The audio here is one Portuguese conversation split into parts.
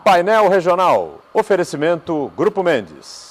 Painel Regional. Oferecimento Grupo Mendes.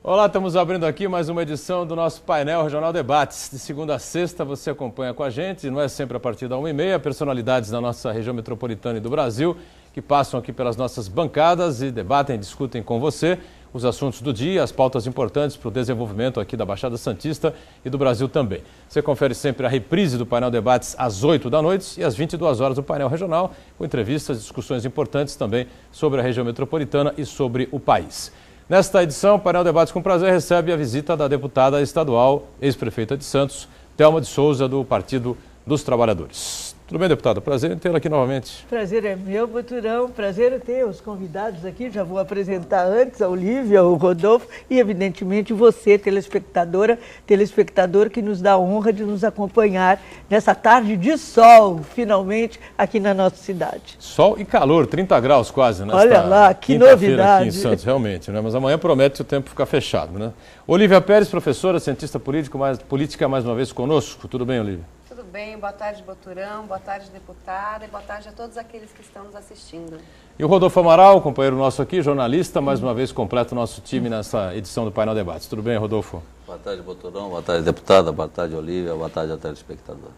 Olá, estamos abrindo aqui mais uma edição do nosso Painel Regional Debates. De segunda a sexta você acompanha com a gente, não é sempre a partir da 1h30, personalidades da nossa região metropolitana e do Brasil que passam aqui pelas nossas bancadas e debatem, discutem com você os assuntos do dia, as pautas importantes para o desenvolvimento aqui da Baixada Santista e do Brasil também. Você confere sempre a reprise do Painel Debates às 8 da noite e às 22 horas do Painel Regional, com entrevistas e discussões importantes também sobre a região metropolitana e sobre o país. Nesta edição, o Painel Debates com prazer recebe a visita da deputada estadual, ex-prefeita de Santos, Thelma de Souza, do Partido dos Trabalhadores. Tudo bem, deputada? Prazer em tê-la aqui novamente. Prazer é meu, Boturão. Prazer é ter os convidados aqui. Já vou apresentar antes a Olívia, o Rodolfo e, evidentemente, você, telespectador que nos dá a honra de nos acompanhar nessa tarde de sol, finalmente, aqui na nossa cidade. Sol e calor, 30 graus quase, né? Olha lá, que novidade. Aqui em Santos, realmente, né? Mas amanhã promete o tempo ficar fechado, né? Olívia Pérez, professora, cientista política, mais uma vez conosco. Tudo bem, Olívia? Tudo bem, boa tarde, Boturão, boa tarde, deputada, e boa tarde a todos aqueles que estão nos assistindo. E o Rodolfo Amaral, companheiro nosso aqui, jornalista, mais uma vez completa o nosso time nessa edição do Painel Debates. Tudo bem, Rodolfo? Boa tarde, Boturão, boa tarde, deputada, boa tarde, Olívia, boa tarde a telespectador.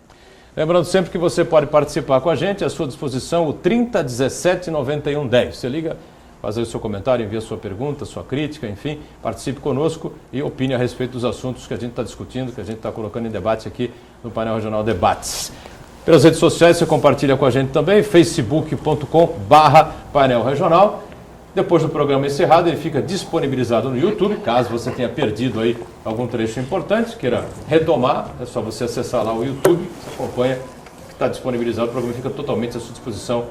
Lembrando sempre que você pode participar com a gente, à sua disposição o 3017 9110. Você liga, faz aí o seu comentário, envia sua pergunta, sua crítica, enfim, participe conosco e opine a respeito dos assuntos que a gente está discutindo, que a gente está colocando em debate aqui no Painel Regional Debates. Pelas redes sociais você compartilha com a gente também, facebook.com/painel regional. Depois do programa encerrado, ele fica disponibilizado no YouTube, caso você tenha perdido aí algum trecho importante, queira retomar, é só você acessar lá o YouTube, você acompanha, está disponibilizado, o programa fica totalmente à sua disposição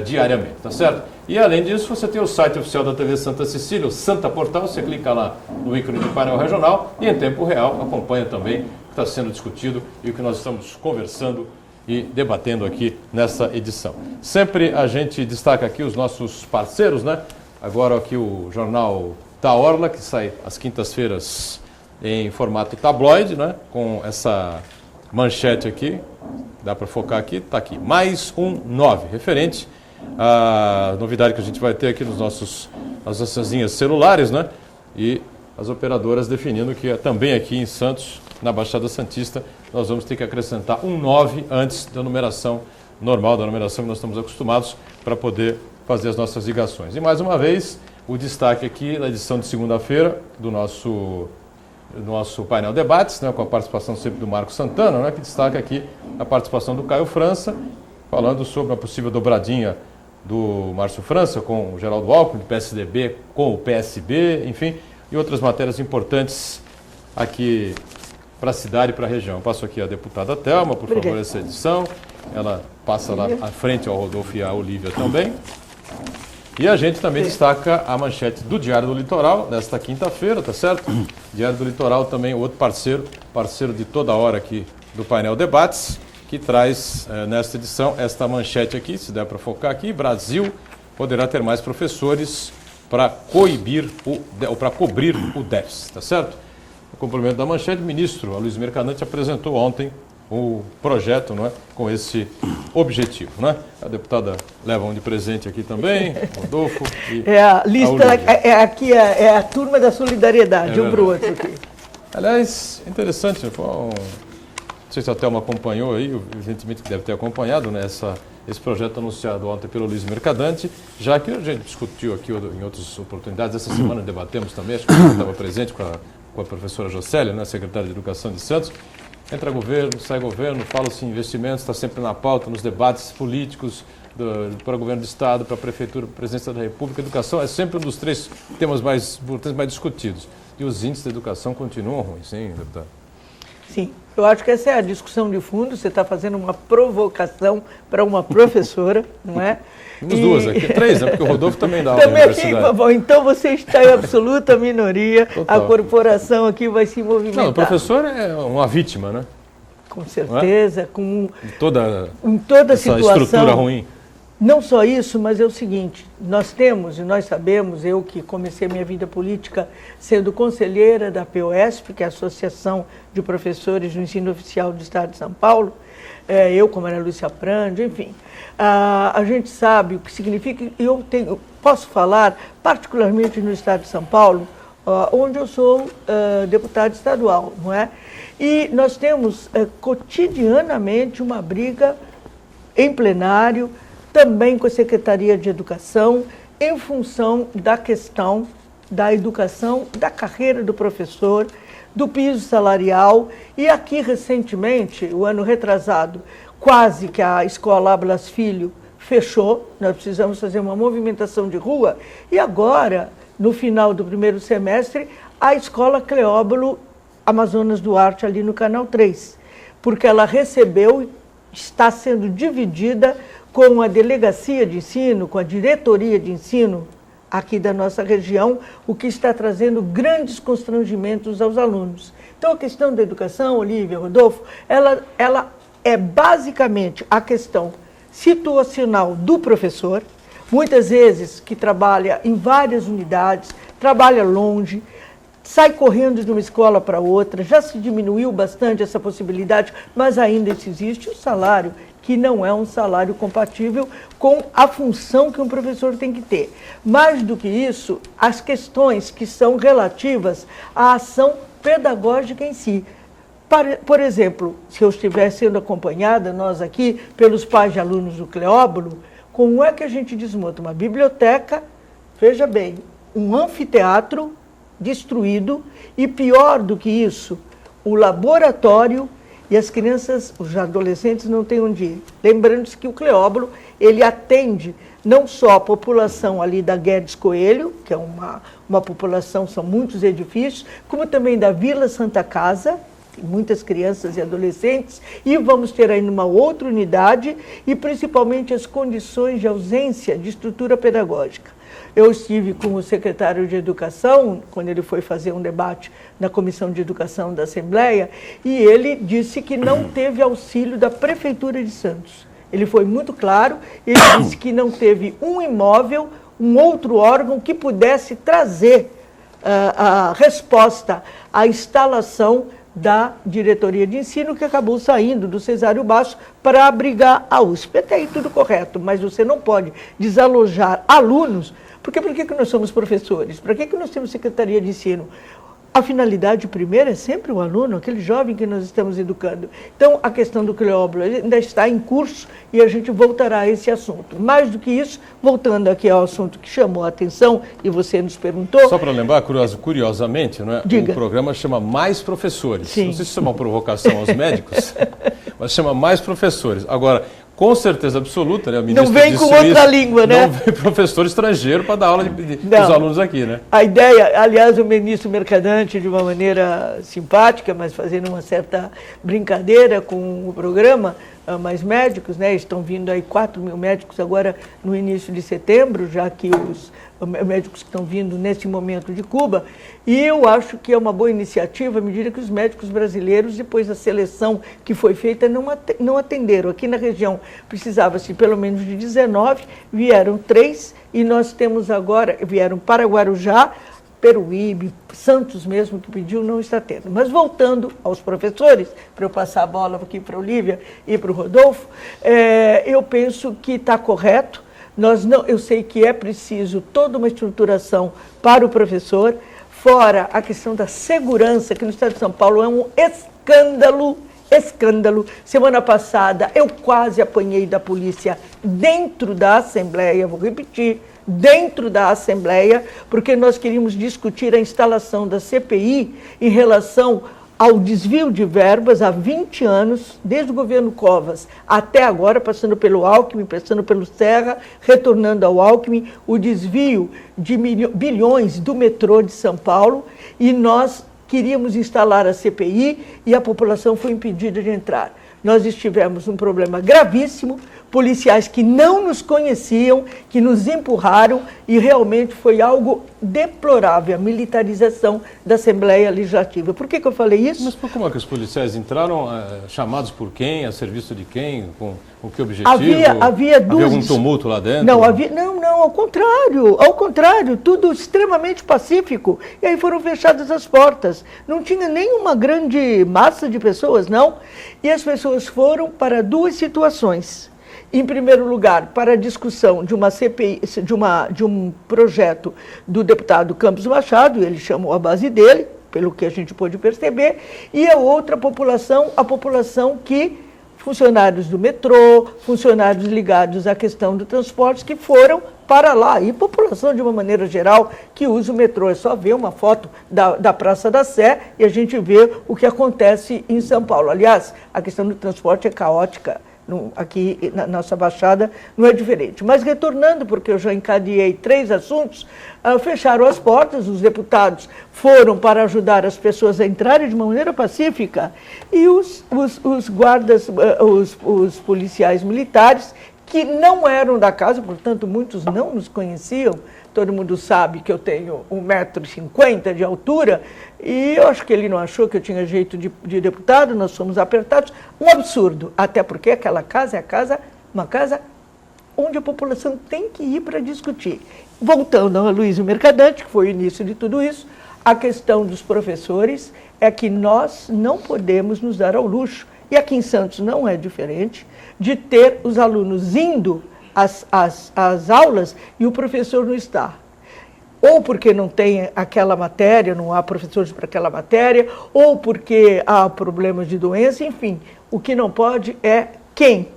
diariamente, tá certo? E além disso, você tem o site oficial da TV Santa Cecília, o Santa Portal, você clica lá no ícone do Painel Regional e em tempo real acompanha também o que está sendo discutido e o que nós estamos conversando e debatendo aqui nessa edição. Sempre a gente destaca aqui os nossos parceiros, né? Agora aqui o jornal da Orla, que sai às quintas-feiras em formato tabloide, né? Com essa manchete aqui, dá para focar aqui, está aqui, mais um 9, referente à novidade que a gente vai ter aqui nas nossas linhas celulares, né? E as operadoras definindo que também aqui em Santos, na Baixada Santista, nós vamos ter que acrescentar um 9 antes da numeração normal, da numeração que nós estamos acostumados para poder fazer as nossas ligações. E mais uma vez, o destaque aqui na edição de segunda-feira do nosso painel debates, né, com a participação sempre do Marco Santana, né, que destaca aqui a participação do Caio França, falando sobre a possível dobradinha do Márcio França com o Geraldo Alckmin, do PSDB com o PSB, enfim, e outras matérias importantes aqui para a cidade e para a região. Eu passo aqui a deputada Thelma, por favor, essa edição. Ela passa lá à frente ao Rodolfo e à Olívia também. E a gente também destaca a manchete do Diário do Litoral, nesta quinta-feira, tá certo? Diário do Litoral também, outro parceiro de toda hora aqui do Painel Debates, que traz nesta edição esta manchete aqui, se der para focar aqui: Brasil poderá ter mais professores para cobrir o déficit, tá certo? No complemento da manchete, o ministro Aloysio Mercadante apresentou ontem o projeto, não é, com esse objetivo, né? A deputada leva um de presente aqui também, Rodolfo e a lista é a turma da solidariedade, um para o outro aqui. Aliás, interessante, não sei se a Thelma acompanhou aí, evidentemente que deve ter acompanhado, né, esse projeto anunciado ontem pelo Aloysio Mercadante, já que a gente discutiu aqui em outras oportunidades, essa semana debatemos também, acho que você estava presente com a professora Jocélia, né, secretária de Educação de Santos. Entra governo, sai governo, fala-se em investimentos, está sempre na pauta, nos debates políticos, para o governo do Estado, para a Prefeitura, para a Presidência da República. Educação é sempre um dos 3 temas mais importantes, mais discutidos. E os índices de educação continuam ruins, sim, deputado? Sim, eu acho que essa é a discussão de fundo. Você está fazendo uma provocação para uma professora, não é? Temos duas aqui, 3, né? Porque o Rodolfo também dá aula na universidade. Bom, então você está em absoluta minoria. Total. A corporação aqui vai se movimentar. Não, o professor é uma vítima, né? Com certeza, com toda essa situação, estrutura ruim. Não só isso, mas é o seguinte, nós temos e nós sabemos, eu que comecei minha vida política sendo conselheira da POSP, que é a Associação de Professores do Ensino Oficial do Estado de São Paulo, eu como Ana Lúcia Prandi, enfim, a gente sabe o que significa, posso falar particularmente no Estado de São Paulo, onde eu sou deputada estadual, não é? E nós temos cotidianamente uma briga em plenário, também com a Secretaria de Educação, em função da questão da educação, da carreira do professor, do piso salarial. E aqui, recentemente, o ano retrasado, quase que a escola Blas Filho fechou, nós precisamos fazer uma movimentação de rua, e agora, no final do primeiro semestre, a escola Cleóbulo Amazonas Duarte, ali no Canal 3, porque ela recebeu, está sendo dividida com a delegacia de ensino, com a diretoria de ensino aqui da nossa região, o que está trazendo grandes constrangimentos aos alunos. Então, a questão da educação, Olívia, Rodolfo, ela é basicamente a questão situacional do professor, muitas vezes que trabalha em várias unidades, trabalha longe, sai correndo de uma escola para outra, já se diminuiu bastante essa possibilidade, mas ainda existe o salário, que não é um salário compatível com a função que um professor tem que ter. Mais do que isso, as questões que são relativas à ação pedagógica em si. Por exemplo, se eu estiver sendo acompanhada, nós aqui, pelos pais de alunos do Cleóbulo, como é que a gente desmonta uma biblioteca, veja bem, um anfiteatro destruído e, pior do que isso, o laboratório, e as crianças, os adolescentes não têm onde ir. Lembrando-se que o Cleóbulo, ele atende não só a população ali da Guedes Coelho, que é uma população, são muitos edifícios, como também da Vila Santa Casa, tem muitas crianças e adolescentes, e vamos ter aí uma outra unidade, e principalmente as condições de ausência de estrutura pedagógica. Eu estive com o secretário de Educação, quando ele foi fazer um debate na Comissão de Educação da Assembleia, e ele disse que não teve auxílio da Prefeitura de Santos. Ele foi muito claro, ele disse que não teve um imóvel, um outro órgão que pudesse trazer a resposta à instalação da diretoria de ensino, que acabou saindo do Cesário Basso para abrigar a USP. Até aí tudo correto, mas você não pode desalojar alunos. Porque por que nós somos professores? Para que nós temos secretaria de ensino? A finalidade primeira é sempre o aluno, aquele jovem que nós estamos educando. Então, a questão do Cleóbulo ainda está em curso e a gente voltará a esse assunto. Mais do que isso, voltando aqui ao assunto que chamou a atenção e você nos perguntou... Só para lembrar, curiosamente, não é? Diga. O programa chama Mais Professores. Sim. Não sei se isso é uma provocação aos médicos, mas chama Mais Professores. Agora, com certeza absoluta, né? A ministra não vem disse com outra isso, língua, né? Não vem professor estrangeiro para dar aula dos alunos aqui, né? A ideia, aliás, o ministro Mercadante, de uma maneira simpática, mas fazendo uma certa brincadeira com o programa, Mais Médicos, né? Estão vindo aí 4 mil médicos agora no início de setembro, já que os médicos que estão vindo nesse momento de Cuba, e eu acho que é uma boa iniciativa à medida que os médicos brasileiros, depois da seleção que foi feita, não atenderam. Aqui na região precisava-se pelo menos de 19, vieram 3, e nós temos agora, vieram para Guarujá, Peruíbe, Santos mesmo, que pediu, não está tendo. Mas voltando aos professores, para eu passar a bola aqui para a Olívia e para o Rodolfo, eu penso que está correto. Eu sei que é preciso toda uma estruturação para o professor, fora a questão da segurança, que no estado de São Paulo é um escândalo. Semana passada eu quase apanhei da polícia dentro da Assembleia, vou repetir, dentro da Assembleia, porque nós queríamos discutir a instalação da CPI em relação ao desvio de verbas há 20 anos, desde o governo Covas até agora, passando pelo Alckmin, passando pelo Serra, retornando ao Alckmin, o desvio de bilhões do metrô de São Paulo, e nós queríamos instalar a CPI e a população foi impedida de entrar. Nós tivemos um problema gravíssimo, policiais que não nos conheciam, que nos empurraram, e realmente foi algo deplorável, a militarização da Assembleia Legislativa. Por que eu falei isso? Mas como é que os policiais entraram, chamados por quem, a serviço de quem, com que objetivo? Havia algum tumulto lá dentro? Não, ao contrário, tudo extremamente pacífico. E aí foram fechadas as portas. Não tinha nenhuma grande massa de pessoas, não. E as pessoas foram para duas situações. Em primeiro lugar, para a discussão de uma CPI, de um projeto do deputado Campos Machado, ele chamou a base dele, pelo que a gente pôde perceber, e a outra população, a população que, funcionários do metrô, funcionários ligados à questão do transporte, que foram para lá, e população de uma maneira geral que usa o metrô. É só ver uma foto da Praça da Sé e a gente vê o que acontece em São Paulo. Aliás, a questão do transporte é caótica. Aqui na nossa Baixada não é diferente. Mas retornando, porque eu já encadeei 3 assuntos, fecharam as portas, os deputados foram para ajudar as pessoas a entrarem de uma maneira pacífica, e os guardas, os policiais militares, que não eram da casa, portanto muitos não nos conheciam. Todo mundo sabe que eu tenho 1,50 m de altura, e eu acho que ele não achou que eu tinha jeito de deputado, nós fomos apertados. Um absurdo, até porque aquela casa é uma casa onde a população tem que ir para discutir. Voltando a Luiz Mercadante, que foi o início de tudo isso, a questão dos professores é que nós não podemos nos dar ao luxo, e aqui em Santos não é diferente, de ter os alunos indo às aulas e o professor não está. Ou porque não tem aquela matéria, não há professores para aquela matéria, ou porque há problemas de doença, enfim. O que não pode é quem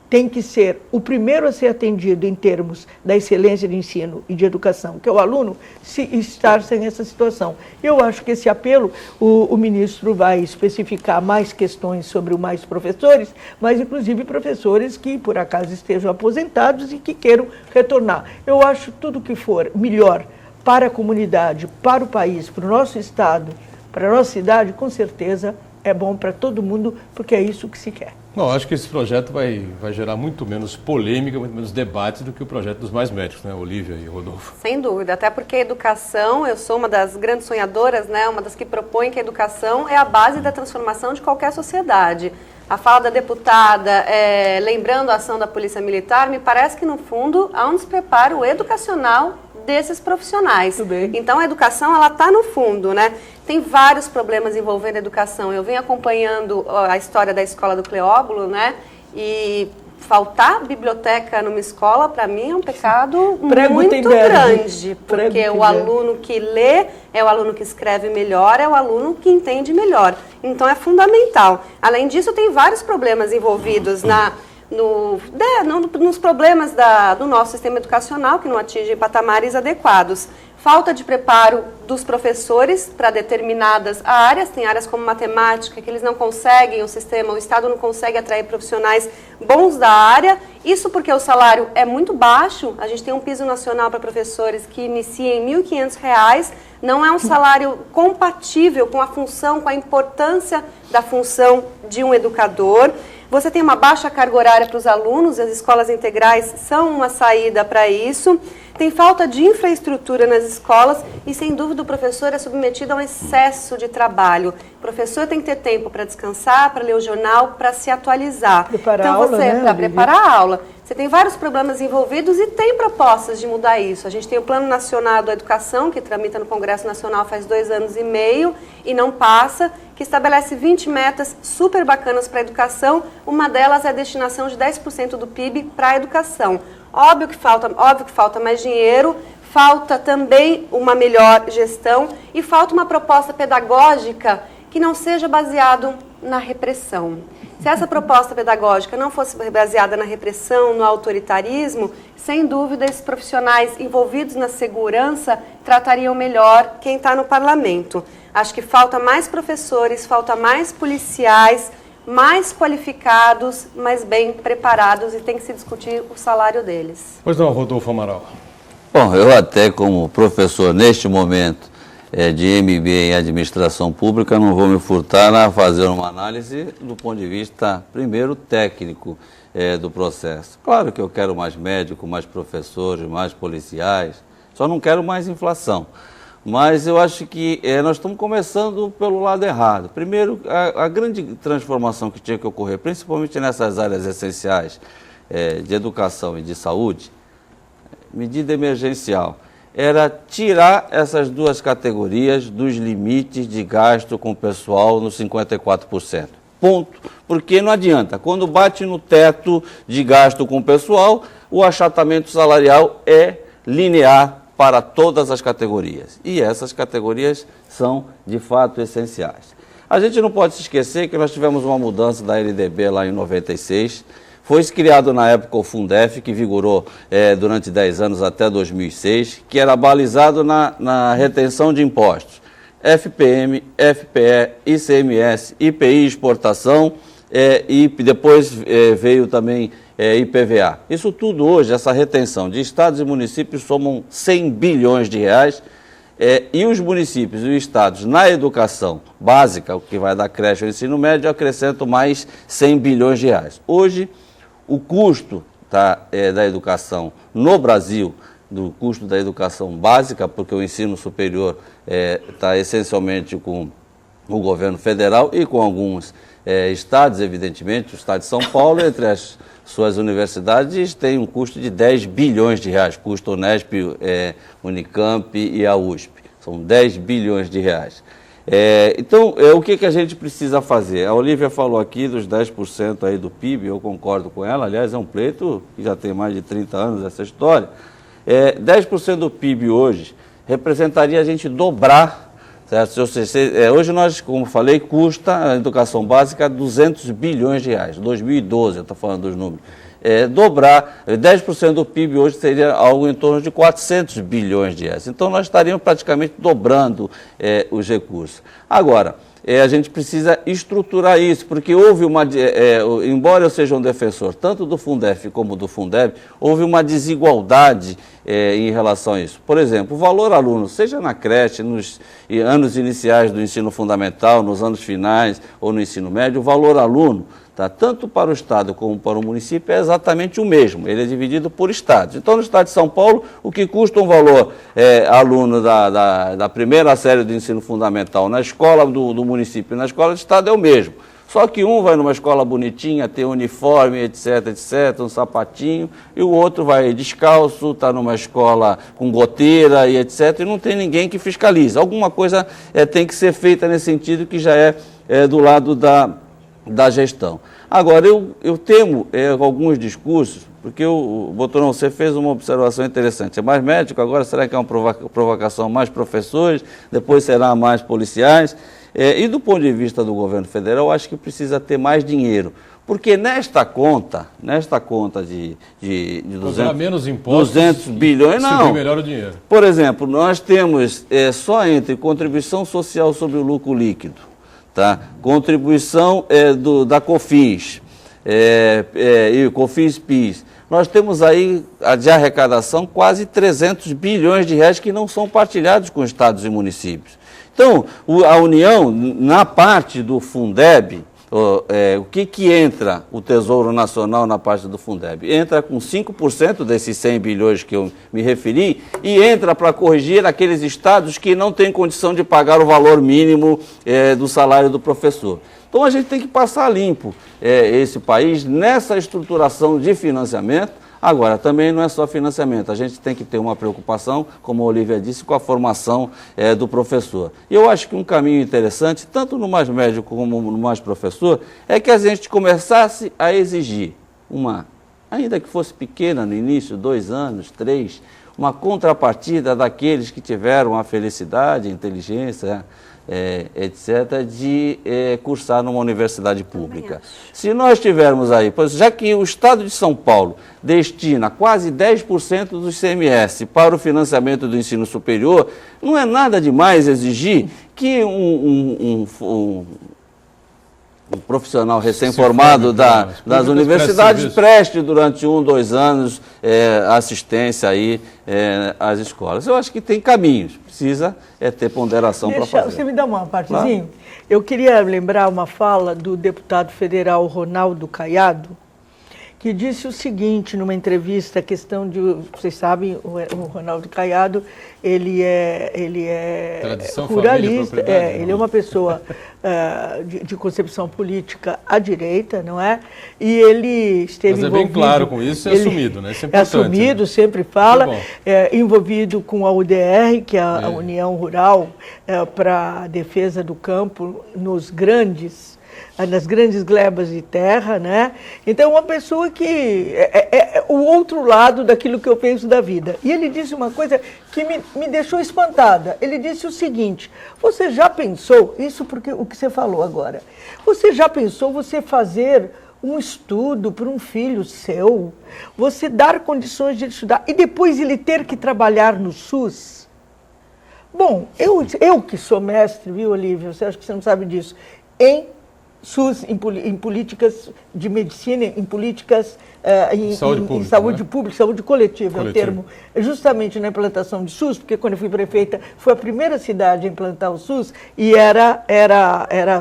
tem que ser o primeiro a ser atendido em termos da excelência de ensino e de educação, que é o aluno, se estar sem essa situação. Eu acho que esse apelo, o ministro vai especificar mais questões sobre o mais professores, mas inclusive professores que por acaso estejam aposentados e que queiram retornar. Eu acho tudo que for melhor para a comunidade, para o país, para o nosso estado, para a nossa cidade, com certeza é bom para todo mundo, porque é isso que se quer. Não, acho que esse projeto vai gerar muito menos polêmica, muito menos debate do que o projeto dos mais médicos, né, Olívia e Rodolfo? Sem dúvida, até porque a educação, eu sou uma das grandes sonhadoras, né, uma das que propõe que a educação é a base da transformação de qualquer sociedade. A fala da deputada, lembrando a ação da Polícia Militar, me parece que, no fundo, há um despreparo educacional desses profissionais. Muito bem. Então, a educação, ela está no fundo, né? Tem vários problemas envolvendo a educação. Eu venho acompanhando a história da escola do Cleóbulo, né? E faltar biblioteca numa escola, para mim, é um pecado muito grande. Porque o aluno que lê é o aluno que escreve melhor, é o aluno que entende melhor. Então, é fundamental. Além disso, tem vários problemas envolvidos nos problemas do nosso sistema educacional, que não atingem patamares adequados. Falta de preparo dos professores para determinadas áreas, tem áreas como matemática que eles não conseguem, o Estado não consegue atrair profissionais bons da área, isso porque o salário é muito baixo, a gente tem um piso nacional para professores que inicia em R$ 1.500, não é um salário compatível com a função, com a importância da função de um educador. Você tem uma baixa carga horária para os alunos, as escolas integrais são uma saída para isso. Tem falta de infraestrutura nas escolas e, sem dúvida, o professor é submetido a um excesso de trabalho. O professor tem que ter tempo para descansar, para ler o jornal, para se atualizar. Preparar a aula, né? Para preparar a aula. Você tem vários problemas envolvidos e tem propostas de mudar isso. A gente tem o Plano Nacional da Educação, que tramita no Congresso Nacional faz 2 anos e meio e não passa, que estabelece 20 metas super bacanas para a educação. Uma delas é a destinação de 10% do PIB para a educação. Óbvio que falta mais dinheiro, falta também uma melhor gestão e falta uma proposta pedagógica que não seja baseada na repressão. Se essa proposta pedagógica não fosse baseada na repressão, no autoritarismo, sem dúvida esses profissionais envolvidos na segurança tratariam melhor quem está no parlamento. Acho que falta mais professores, falta mais policiais, mais qualificados, mais bem preparados, e tem que se discutir o salário deles. Pois não, Rodolfo Amaral. Bom, eu até como professor neste momento de MBA em administração pública não vou me furtar a fazer uma análise do ponto de vista, primeiro, técnico. do processo. Claro que eu quero mais médicos, mais professores, mais policiais, só não quero mais inflação. Mas eu acho que nós estamos começando pelo lado errado. Primeiro, a grande transformação que tinha que ocorrer, principalmente nessas áreas essenciais de educação e de saúde, medida emergencial, era tirar essas duas categorias dos limites de gasto com o pessoal nos 54%. Ponto. Porque não adianta. Quando bate no teto de gasto com o pessoal, o achatamento salarial é linear para todas as categorias. E essas categorias são, de fato, essenciais. A gente não pode se esquecer que nós tivemos uma mudança da LDB lá em 96. Foi criado na época o Fundef, que vigorou durante 10 anos até 2006, que era balizado na retenção de impostos. FPM, FPE, ICMS, IPI exportação e depois veio também IPVA. Isso tudo hoje, essa retenção de estados e municípios somam 100 bilhões de reais e os municípios e os estados na educação básica, o que vai da creche ao ensino médio, acrescentam mais 100 bilhões de reais. Hoje, o custo da educação no Brasil, do custo da educação básica, porque o ensino superior está essencialmente com o governo federal e com alguns estados, evidentemente, o estado de São Paulo, entre as suas universidades, tem um custo de 10 bilhões de reais, custo Unesp, Unicamp e a USP, são 10 bilhões de reais. Então, o que a gente precisa fazer? A Olívia falou aqui dos 10% aí do PIB, eu concordo com ela, aliás, é um pleito que já tem mais de 30 anos essa história. 10% do PIB hoje representaria a gente dobrar, certo? Hoje nós, como falei, custa a educação básica 200 bilhões de reais, 2012, eu estou falando dos números. Dobrar, 10% do PIB hoje seria algo em torno de 400 bilhões de reais. Então nós estaríamos praticamente dobrando os recursos. Agora, a gente precisa estruturar isso, porque houve embora eu seja um defensor tanto do Fundef como do Fundeb, houve uma desigualdade em relação a isso. Por exemplo, o valor aluno, seja na creche, nos anos iniciais do ensino fundamental, nos anos finais ou no ensino médio, o valor aluno, tanto para o estado como para o município, é exatamente o mesmo, ele é dividido por estados. Então, no estado de São Paulo, o que custa um valor aluno da primeira série do ensino fundamental na escola do município e na escola do estado é o mesmo. Só que um vai numa escola bonitinha, tem uniforme, etc, um sapatinho, e o outro vai descalço, está numa escola com goteira e etc, e não tem ninguém que fiscaliza. Alguma coisa tem que ser feita nesse sentido, que já é do lado da gestão. Agora, eu temo alguns discursos, porque Boturão, você fez uma observação interessante. É mais médico, agora será que é uma provocação mais professores, depois será mais policiais? E do ponto de vista do governo federal, eu acho que precisa ter mais dinheiro. Porque nesta conta de 200 bilhões, não. Melhor o dinheiro. Por exemplo, nós temos só entre contribuição social sobre o lucro líquido, contribuição da COFINS e COFINS-PIS. Nós temos aí de arrecadação quase 300 bilhões de reais que não são partilhados com estados e municípios. Então, a União, na parte do Fundeb, o que entra o Tesouro Nacional na parte do Fundeb? Entra com 5% desses 100 bilhões que eu me referi e entra para corrigir aqueles estados que não têm condição de pagar o valor mínimo do salário do professor. Então a gente tem que passar limpo esse país nessa estruturação de financiamento. Agora, também não é só financiamento, a gente tem que ter uma preocupação, como a Olívia disse, com a formação do professor. E eu acho que um caminho interessante, tanto no mais médico como no mais professor, é que a gente começasse a exigir ainda que fosse pequena no início, 2 anos, 3, uma contrapartida daqueles que tiveram a felicidade, a inteligência, etc., de cursar numa universidade pública. Se nós tivermos aí, já que o Estado de São Paulo destina quase 10% do ICMS para o financiamento do ensino superior, não é nada demais exigir que um profissional recém-formado das universidades preste durante 1, 2 anos assistência aí às escolas. Eu acho que tem caminhos, precisa ter ponderação para fazer. Você me dá uma partezinha? Claro. Eu queria lembrar uma fala do deputado federal Ronaldo Caiado, que disse o seguinte numa entrevista, a questão de, vocês sabem, o Ronaldo Caiado, ele é Tradição, ruralista, família, ele é uma pessoa de concepção política à direita, não é? E ele esteve envolvido... Mas é bem claro com isso, é assumido, né? Isso é importante. É assumido, né? sempre fala, envolvido com a UDR, que é a União Rural para a Defesa do Campo, nas grandes glebas de terra, né? Então, uma pessoa que é o outro lado daquilo que eu penso da vida. E ele disse uma coisa que me deixou espantada. Ele disse o seguinte: você já pensou, isso porque o que você falou agora, você já pensou você fazer um estudo para um filho seu, você dar condições de ele estudar e depois ele ter que trabalhar no SUS? Bom, eu que sou mestre, viu, Olívia, você acha que você não sabe disso, em SUS, em políticas de medicina, em políticas em saúde pública, saúde coletiva, é o termo, justamente na implantação de SUS, porque quando eu fui prefeita, foi a primeira cidade a implantar o SUS, e era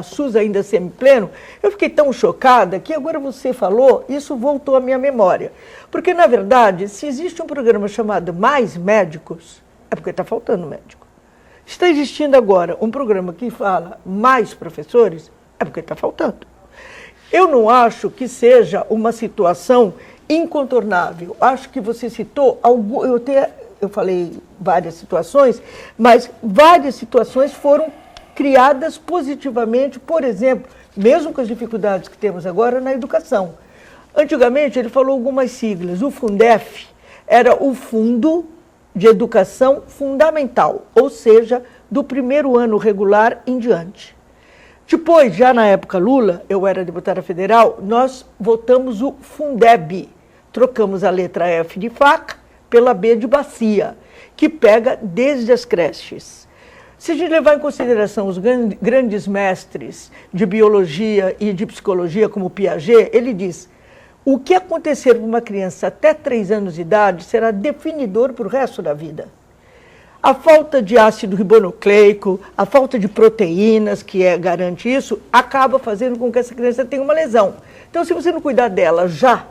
SUS ainda semipleno. Eu fiquei tão chocada que agora você falou, isso voltou à minha memória. Porque, na verdade, se existe um programa chamado Mais Médicos, é porque está faltando médico. Está existindo agora um programa que fala Mais Professores, é porque está faltando. Eu não acho que seja uma situação incontornável. Acho que você citou, eu falei várias situações, mas várias situações foram criadas positivamente, por exemplo, mesmo com as dificuldades que temos agora na educação. Antigamente, ele falou algumas siglas. O Fundef era o Fundo de Educação Fundamental, ou seja, do primeiro ano regular em diante. Depois, já na época Lula, eu era deputada federal, nós votamos o Fundeb. Trocamos a letra F de faca pela B de bacia, que pega desde as creches. Se a gente levar em consideração os grandes mestres de biologia e de psicologia, como Piaget, ele diz: o que acontecer com uma criança até 3 anos de idade será definidor para o resto da vida. A falta de ácido ribonucleico, a falta de proteínas, que garante isso, acaba fazendo com que essa criança tenha uma lesão. Então, se você não cuidar dela já,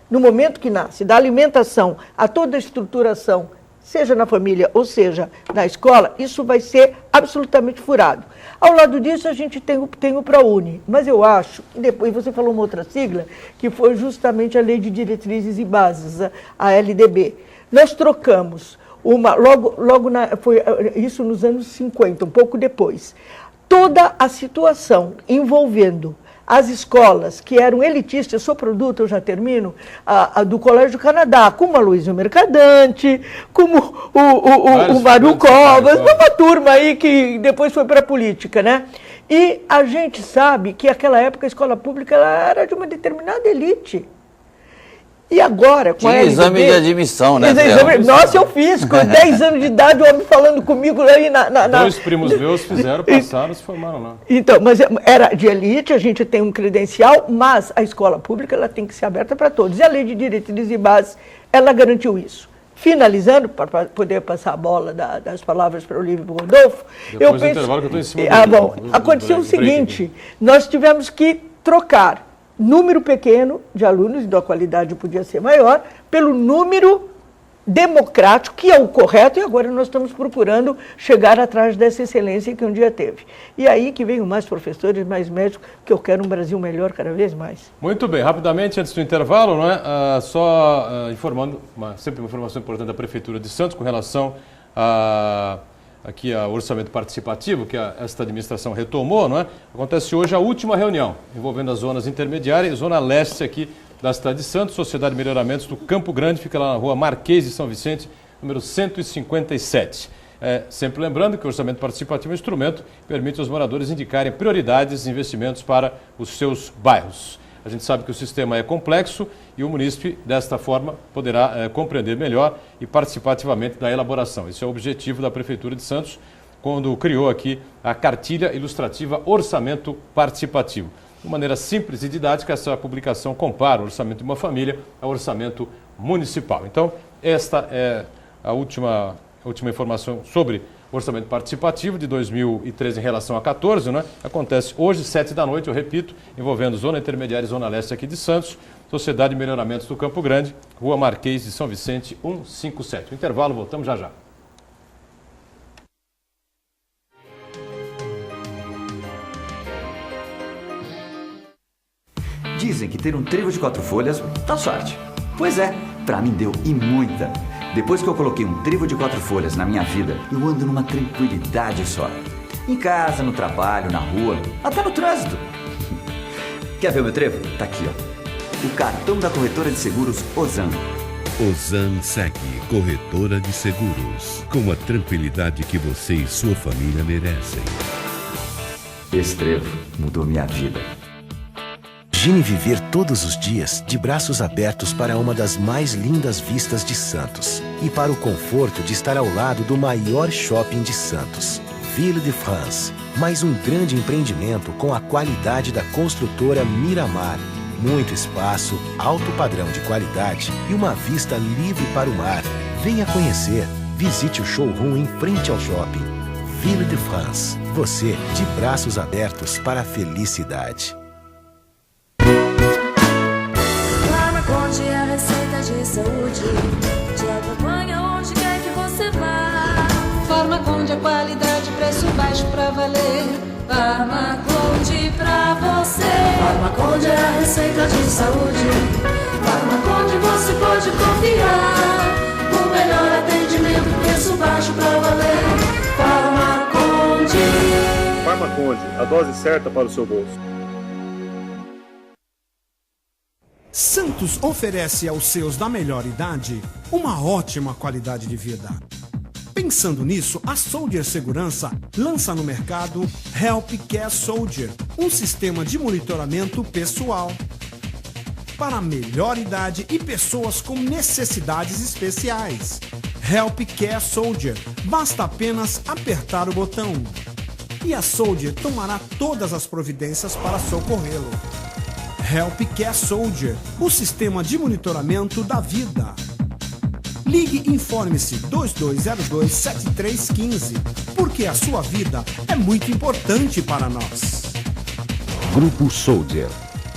no momento que nasce, da alimentação a toda a estruturação, seja na família ou seja na escola, isso vai ser absolutamente furado. Ao lado disso, a gente tem o ProUni, mas eu acho, e depois você falou uma outra sigla, que foi justamente a Lei de Diretrizes e Bases, a LDB. Nós trocamos foi isso nos anos 50, um pouco depois. Toda a situação envolvendo as escolas que eram elitistas, eu sou produto, eu já termino, do Colégio do Canadá, como a Luísa Mercadante, como o Mário Covas, uma turma aí que depois foi para a política, né? E a gente sabe que naquela época a escola pública ela era de uma determinada elite. E agora, com a LDB, exame de admissão, né? Nossa, eu fiz, com 10 anos de idade, o homem falando comigo aí na... Dois primos meus fizeram, passaram, se formaram lá. Então, mas era de elite, a gente tem um credencial, mas a escola pública ela tem que ser aberta para todos. E a Lei de Diretrizes e Bases, ela garantiu isso. Finalizando, para poder passar a bola das palavras para o Olívia e para o Rodolfo, depois do intervalo que eu estou em cima aconteceu o seguinte, nós tivemos que trocar número pequeno de alunos, então a qualidade podia ser maior, pelo número democrático, que é o correto, e agora nós estamos procurando chegar atrás dessa excelência que um dia teve. E aí que venham mais professores, mais médicos, que eu quero um Brasil melhor cada vez mais. Muito bem, rapidamente, antes do intervalo, não é? Informando, sempre uma informação importante da Prefeitura de Santos com relação aqui ao orçamento participativo, que esta administração retomou, não é? Acontece hoje a última reunião, envolvendo as zonas intermediárias e zona leste aqui da cidade de Santos, Sociedade de Melhoramentos do Campo Grande, fica lá na rua Marquês de São Vicente, número 157. Sempre lembrando que o orçamento participativo é um instrumento que permite aos moradores indicarem prioridades e investimentos para os seus bairros. A gente sabe que o sistema é complexo e o munícipe, desta forma, poderá compreender melhor e participar ativamente da elaboração. Esse é o objetivo da Prefeitura de Santos, quando criou aqui a cartilha ilustrativa Orçamento Participativo. De maneira simples e didática, essa publicação compara o orçamento de uma família ao orçamento municipal. Então, esta é a última informação sobre o orçamento participativo de 2013 em relação a 2014, né? Acontece hoje, 7 da noite, eu repito, envolvendo Zona Intermediária e Zona Leste aqui de Santos. Sociedade de Melhoramentos do Campo Grande, Rua Marquês de São Vicente, 157. Intervalo, voltamos já já. Dizem que ter um trevo de 4 folhas dá sorte. Pois é, pra mim deu e muita. Depois que eu coloquei um trevo de 4 folhas na minha vida, eu ando numa tranquilidade só. Em casa, no trabalho, na rua, até no trânsito. Quer ver o meu trevo? Tá aqui, ó. O cartão da corretora de seguros Ozan. Ozan Seg, corretora de seguros, com a tranquilidade que você e sua família merecem. Esse trevo mudou minha vida. Imagine viver todos os dias de braços abertos para uma das mais lindas vistas de Santos e para o conforto de estar ao lado do maior shopping de Santos, Ville de France. Mais um grande empreendimento com a qualidade da construtora Miramar. Muito espaço, alto padrão de qualidade e uma vista livre para o mar. Venha conhecer. Visite o showroom em frente ao shopping. Ville de France. Você de braços abertos para a felicidade. Farmaconde é a receita de saúde, te acompanha onde quer que você vá. Farmaconde é qualidade, preço baixo pra valer. Farmaconde pra você. Farmaconde é a receita de saúde. Farmaconde você pode confiar. O melhor atendimento, preço baixo pra valer. Farmaconde. Farmaconde, a dose certa para o seu bolso. Santos oferece aos seus da melhor idade uma ótima qualidade de vida. Pensando nisso, a Soldier Segurança lança no mercado Help Care Soldier, um sistema de monitoramento pessoal para a melhor idade e pessoas com necessidades especiais. Help Care Soldier, basta apenas apertar o botão e a Soldier tomará todas as providências para socorrê-lo. Help Care Soldier, o sistema de monitoramento da vida. Ligue e informe-se 2202-7315, porque a sua vida é muito importante para nós. Grupo Soldier.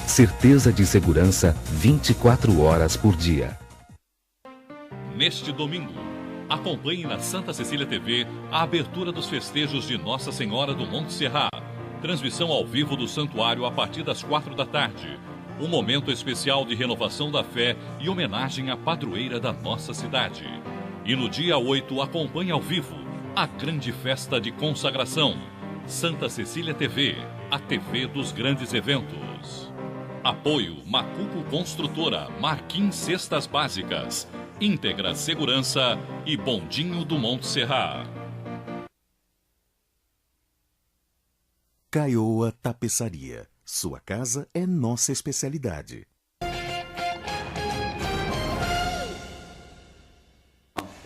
Certeza de segurança 24 horas por dia. Neste domingo, acompanhe na Santa Cecília TV a abertura dos festejos de Nossa Senhora do Monte Serra. Transmissão ao vivo do santuário a partir das 4 da tarde. Um momento especial de renovação da fé e homenagem à padroeira da nossa cidade. E no dia 8, acompanhe ao vivo a grande festa de consagração. Santa Cecília TV, a TV dos grandes eventos. Apoio Macuco Construtora, Marquim Cestas Básicas, Íntegra Segurança e Bondinho do Monte Serra. Caioa Tapeçaria. Sua casa é nossa especialidade.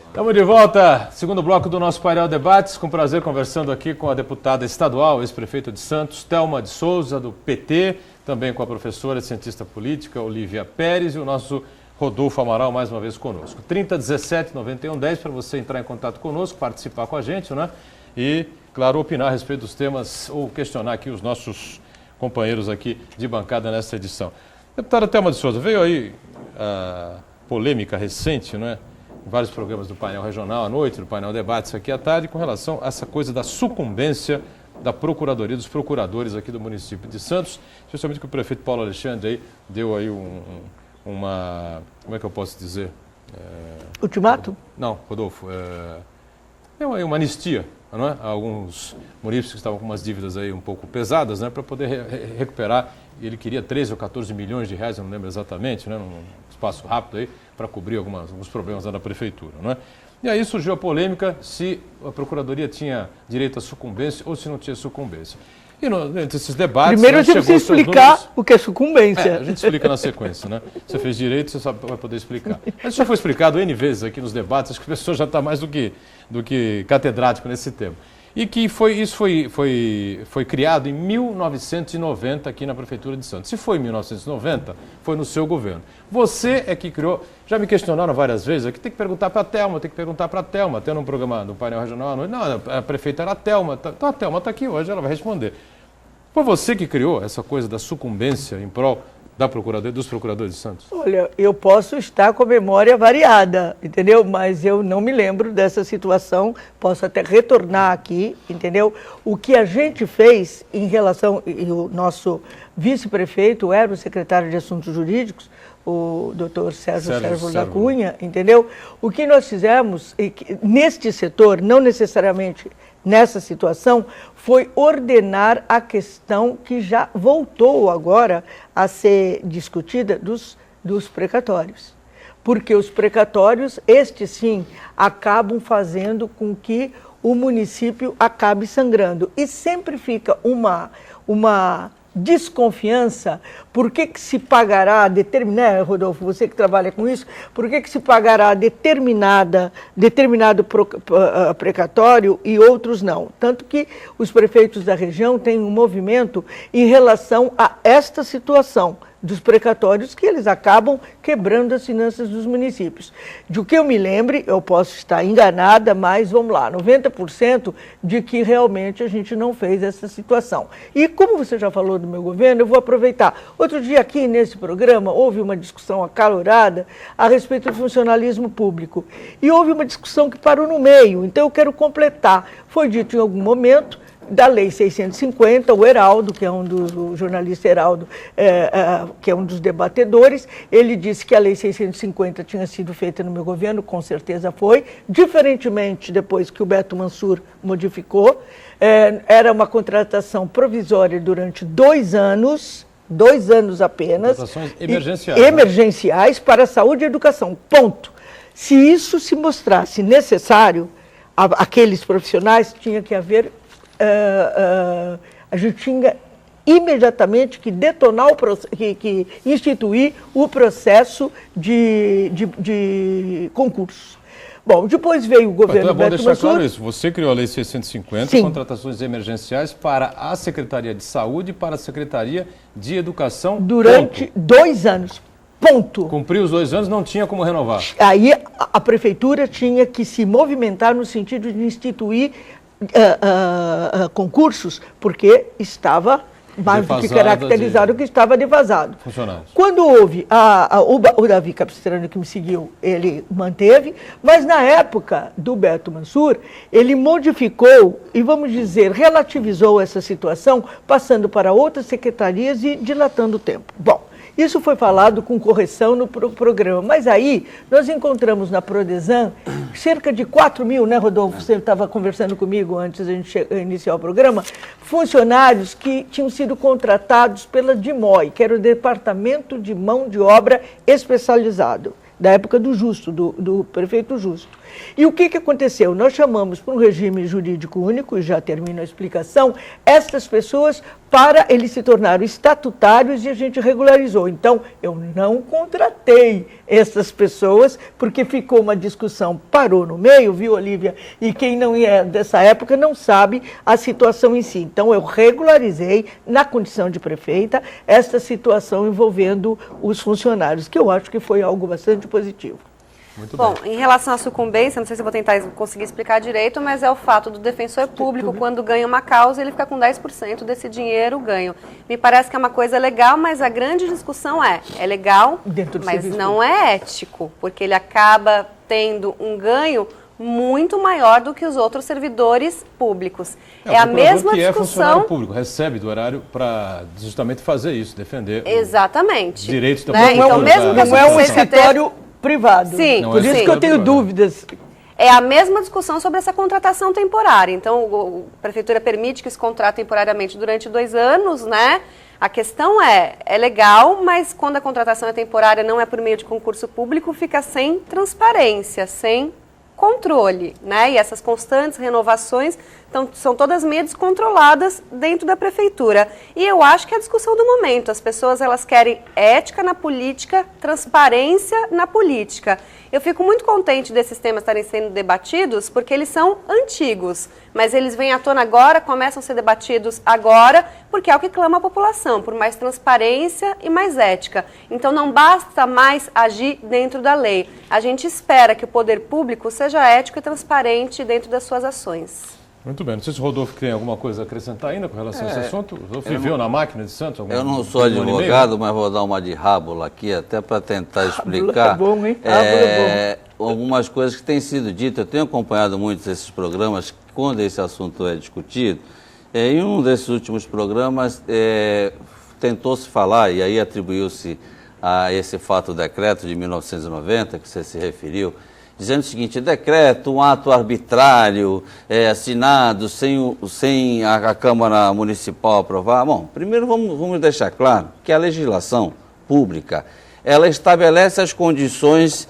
Estamos de volta, segundo bloco do nosso painel Debates, com prazer conversando aqui com a deputada estadual, ex-prefeita de Santos, Thelma de Souza, do PT, também com a professora e cientista política, Olívia Pérez, e o nosso Rodolfo Amaral, mais uma vez conosco. 3017-9110 para você entrar em contato conosco, participar com a gente, né? E, claro, opinar a respeito dos temas ou questionar aqui os nossos companheiros aqui de bancada nesta edição. Deputada Thelma de Souza, veio aí a polêmica recente, não é? Em vários programas do painel regional à noite, do painel Debates aqui à tarde, com relação a essa coisa da sucumbência da Procuradoria, dos procuradores aqui do município de Santos, especialmente que o prefeito Paulo Alexandre aí deu aí uma... como é que eu posso dizer? Ultimato? Não, Rodolfo, deu aí uma anistia, não é? Alguns munícipes que estavam com umas dívidas aí um pouco pesadas, né, para poder recuperar. Ele queria 13 ou 14 milhões de reais, eu não lembro exatamente, né, num espaço rápido aí, para cobrir alguns problemas lá da prefeitura, não é? E aí surgiu a polêmica se a Procuradoria tinha direito à sucumbência ou se não tinha sucumbência. E entre esses debates... Primeiro a gente precisa explicar o que é sucumbência. A gente explica na sequência, né? Você fez direito, você vai poder explicar. Mas já foi explicado N vezes aqui nos debates, acho que a pessoa já está mais do que catedrático nesse tema. E que isso foi criado em 1990 aqui na Prefeitura de Santos. Se foi em 1990, foi no seu governo. Você é que criou... Já me questionaram várias vezes, aqui tem que perguntar para a Thelma, até num programa do painel regional à noite. Não, a prefeita era a Thelma. Então a Thelma está aqui hoje, ela vai responder. Foi você que criou essa coisa da sucumbência em prol dos procuradores de Santos? Olha, eu posso estar com a memória variada, entendeu? Mas eu não me lembro dessa situação, posso até retornar aqui, entendeu? O que a gente fez em relação, e o nosso vice-prefeito era o secretário de Assuntos Jurídicos, o doutor Sérgio da Cunha, entendeu? O que nós fizemos neste setor, não necessariamente nessa situação, foi ordenar a questão que já voltou agora a ser discutida dos precatórios. Porque os precatórios, estes sim, acabam fazendo com que o município acabe sangrando. E sempre fica uma desconfiança, por que se pagará determinado, Rodolfo, você que trabalha com isso, por que se pagará determinado precatório e outros não? Tanto que os prefeitos da região têm um movimento em relação a esta situação dos precatórios, que eles acabam quebrando as finanças dos municípios. De o que eu me lembre, eu posso estar enganada, mas vamos lá, 90% de que realmente a gente não fez essa situação. E como você já falou do meu governo, eu vou aproveitar. Outro dia aqui nesse programa houve uma discussão acalorada a respeito do funcionalismo público. E houve uma discussão que parou no meio, então eu quero completar. Foi dito em algum momento da Lei 650, o Heraldo, que é o jornalista Heraldo, que é um dos debatedores, ele disse que a Lei 650 tinha sido feita no meu governo, com certeza foi, diferentemente depois que o Beto Mansur modificou, era uma contratação provisória durante 2 anos apenas. Contratações emergenciais. Emergenciais para a saúde e educação, ponto. Se isso se mostrasse necessário, aqueles profissionais, tinha que haver a gente tinha imediatamente que detonar que instituir o processo de concurso. Bom, depois veio o governo Beto Mansur. Então é bom deixar claro isso. Você criou a Lei 650, sim, contratações emergenciais para a Secretaria de Saúde e para a Secretaria de Educação. Durante 2 anos. Ponto. Cumpriu os 2 anos, não tinha como renovar. Aí a prefeitura tinha que se movimentar no sentido de instituir concursos, porque estava mais do que caracterizado que estava defasado. Quando houve o Davi Capistrano, que me seguiu, ele manteve, mas na época do Beto Mansur, ele modificou e, vamos dizer, relativizou essa situação, passando para outras secretarias e dilatando o tempo. Bom, isso foi falado com correção no programa, mas aí nós encontramos na Prodesan cerca de 4 mil, né, Rodolfo? Você estava conversando comigo antes da gente iniciar o programa, funcionários que tinham sido contratados pela DIMOI, que era o Departamento de Mão de Obra Especializado, da época do Justo, do prefeito Justo. E o que aconteceu? Nós chamamos para um regime jurídico único, e já termino a explicação, estas pessoas para eles se tornaram estatutários e a gente regularizou. Então, eu não contratei essas pessoas, porque ficou uma discussão, parou no meio, viu, Olívia? E quem não é dessa época não sabe a situação em si. Então, eu regularizei, na condição de prefeita, esta situação envolvendo os funcionários, que eu acho que foi algo bastante positivo. Muito bom, em relação à sucumbência, não sei se eu vou tentar conseguir explicar direito, mas é o fato do defensor público, quando ganha uma causa, ele fica com 10% desse dinheiro ganho. Me parece que é uma coisa legal, mas a grande discussão é legal, mas não é ético, porque ele acaba tendo um ganho muito maior do que os outros servidores públicos. É a mesma discussão. É funcionário público, recebe do horário para justamente fazer isso, defender exatamente. Os direitos da população. Então, mesmo que não é um escritório privado. Sim, por isso que eu tenho dúvidas. É a mesma discussão sobre essa contratação temporária. Então, a prefeitura permite que se contrate temporariamente durante 2 anos, né? A questão é legal, mas quando a contratação é temporária, não é por meio de concurso público, fica sem transparência, sem controle, né? E essas constantes renovações são todas meio descontroladas dentro da prefeitura. E eu acho que é a discussão do momento. As pessoas, elas querem ética na política, transparência na política. Eu fico muito contente desses temas estarem sendo debatidos, porque eles são antigos, mas eles vêm à tona agora, começam a ser debatidos agora, porque é o que clama a população, por mais transparência e mais ética. Então não basta mais agir dentro da lei. A gente espera que o poder público seja ético e transparente dentro das suas ações. Muito bem. Não sei se o Rodolfo tem alguma coisa a acrescentar ainda com relação a esse assunto. O Rodolfo viveu na máquina de Santos? Eu não sou advogado, mas vou dar uma de rábula aqui, até para tentar explicar algumas coisas que têm sido ditas. Eu tenho acompanhado muitos desses programas quando esse assunto é discutido. Em um desses últimos programas, tentou-se falar, e aí atribuiu-se a esse fato decreto de 1990, que você se referiu, dizendo o seguinte: decreto, um ato arbitrário, assinado sem a Câmara Municipal aprovar. Bom, primeiro vamos deixar claro que a legislação pública, ela estabelece as condições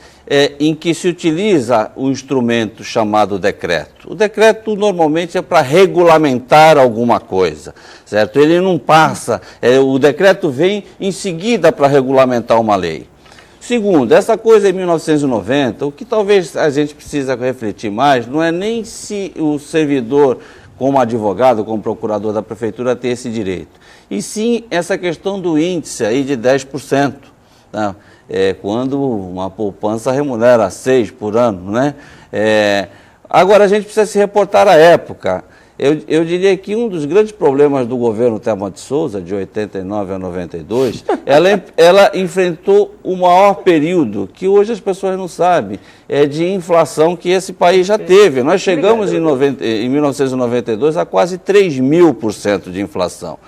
em que se utiliza o instrumento chamado decreto. O decreto normalmente é para regulamentar alguma coisa, certo? Ele não passa, o decreto vem em seguida para regulamentar uma lei. Segundo, essa coisa em 1990, o que talvez a gente precisa refletir mais, não é nem se o servidor, como advogado, como procurador da prefeitura, tem esse direito, e sim essa questão do índice aí de 10%, tá? Quando uma poupança remunera 6% por ano, né? Agora, a gente precisa se reportar à época. Eu diria que um dos grandes problemas do governo Thelma de Souza, de 89 a 92, ela enfrentou o maior período, que hoje as pessoas não sabem, de inflação que esse país já teve. Nós chegamos em 1992 a quase 3.000% de inflação.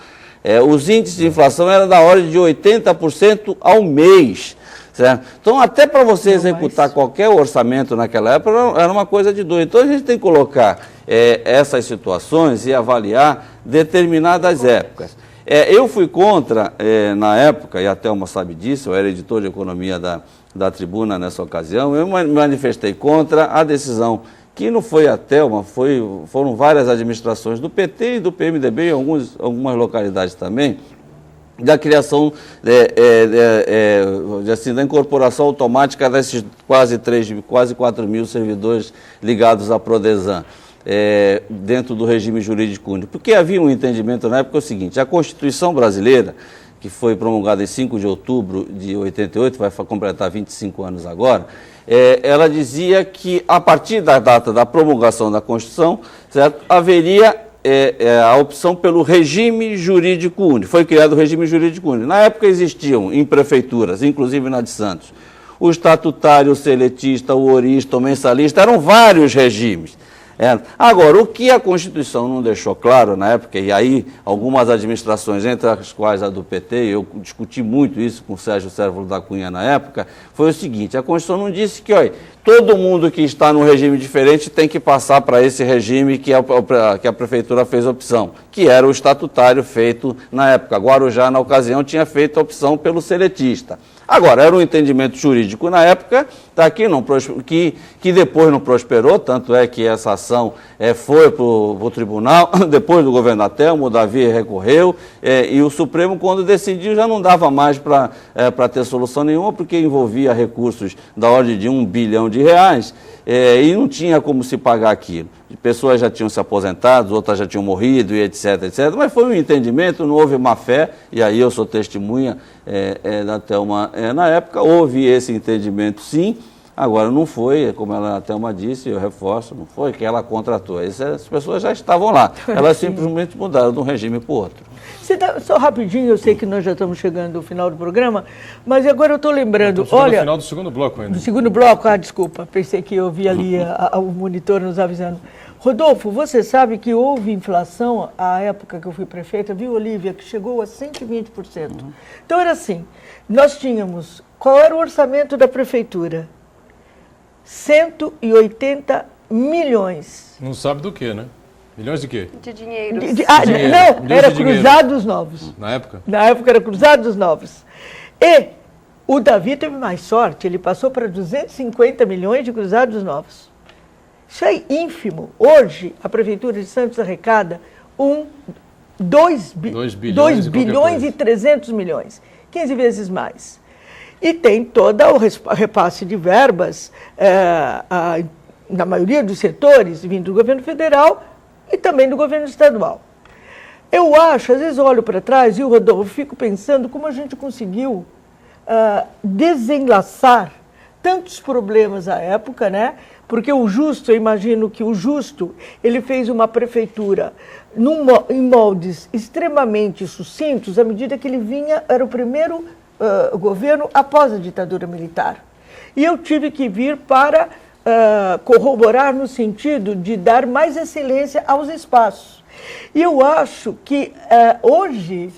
Os índices de inflação eram da ordem de 80% ao mês. Certo? Então, até para você executar qualquer orçamento naquela época, era uma coisa de doido. Então, a gente tem que colocar essas situações e avaliar determinadas épocas. Eu fui contra, na época, e a Thelma sabe disso, eu era editor de economia da Tribuna nessa ocasião, eu me manifestei contra a decisão, que não foi a Thelma, foram várias administrações do PT e do PMDB, em algumas localidades também, da criação, da incorporação automática desses quase 4 mil servidores ligados à Prodesan, dentro do regime jurídico único. Porque havia um entendimento na época o seguinte: a Constituição brasileira, que foi promulgada em 5 de outubro de 88, vai completar 25 anos agora, ela dizia que a partir da data da promulgação da Constituição, certo, haveria a opção pelo regime jurídico único. Foi criado o regime jurídico único. Na época existiam em prefeituras, inclusive na de Santos, o estatutário, o seletista, o horista, o mensalista, eram vários regimes. Agora, o que a Constituição não deixou claro na época, e aí algumas administrações, entre as quais a do PT, eu discuti muito isso com o Sérgio Sérvulo da Cunha na época, foi o seguinte: a Constituição não disse que, olha, todo mundo que está num regime diferente tem que passar para esse regime que a prefeitura fez opção, que era o estatutário feito na época. Guarujá, na ocasião, tinha feito a opção pelo seletista. Agora, era um entendimento jurídico na época, que depois não prosperou, tanto é que essa ação foi para o tribunal, depois do governo da Thelma, o Davi recorreu, e o Supremo, quando decidiu, já não dava mais para ter solução nenhuma, porque envolvia recursos da ordem de R$1 bilhão, e não tinha como se pagar aquilo. Pessoas já tinham se aposentado, outras já tinham morrido, e etc, etc. Mas foi um entendimento, não houve má fé, e aí eu sou testemunha da Thelma. Na época houve esse entendimento, sim. Agora, não foi, como a Thelma disse, eu reforço, não foi que ela contratou. As pessoas já estavam lá. Elas simplesmente mudaram de um regime para o outro. Só rapidinho, eu sei que nós já estamos chegando ao final do programa, mas agora eu estou lembrando, olha... no final do segundo bloco ainda. Do segundo bloco? Desculpa, pensei que eu vi ali o monitor nos avisando. Rodolfo, você sabe que houve inflação à época que eu fui prefeita, viu, Olívia, que chegou a 120%. Então era assim, nós tínhamos, qual era o orçamento da prefeitura? 180 milhões. Não sabe do que, né? Milhões de quê? De dinheiro. Não, era Cruzados Novos. Na época? Na época era Cruzados Novos. E o Davi teve mais sorte, ele passou para 250 milhões de Cruzados Novos. Isso é ínfimo. Hoje, a Prefeitura de Santos arrecada 2 bilhões e 300 milhões, 15 vezes mais. E tem todo o repasse de verbas, na maioria dos setores, vindo do governo federal e também do governo estadual. Eu acho, às vezes eu olho para trás e o Rodolfo, fico pensando como a gente conseguiu desenlaçar tantos problemas à época, né? Porque o Justo, eu imagino que o Justo, ele fez uma prefeitura em moldes extremamente sucintos, à medida que ele vinha, era o primeiro governo após a ditadura militar. E eu tive que vir para corroborar no sentido de dar mais excelência aos espaços. E eu acho que hoje,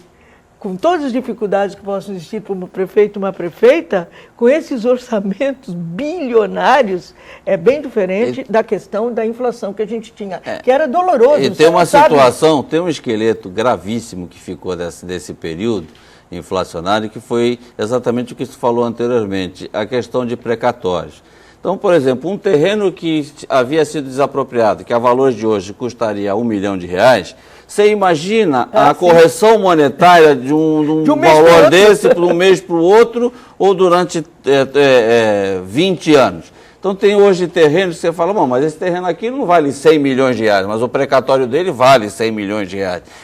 com todas as dificuldades que possam existir para um prefeito e uma prefeita, com esses orçamentos bilionários, é bem diferente da questão da inflação que a gente tinha, que era doloroso. E tem uma situação, tem um esqueleto gravíssimo que ficou desse período inflacionário, que foi exatamente o que se falou anteriormente, a questão de precatórios. Então, por exemplo, um terreno que havia sido desapropriado, que a valores de hoje custaria R$1 milhão, você imagina a correção monetária de um valor desse de um mês para o outro ou durante 20 anos? Então tem hoje terrenos que você fala, bom, mas esse terreno aqui não vale R$100 milhões, mas o precatório dele vale R$100 milhões.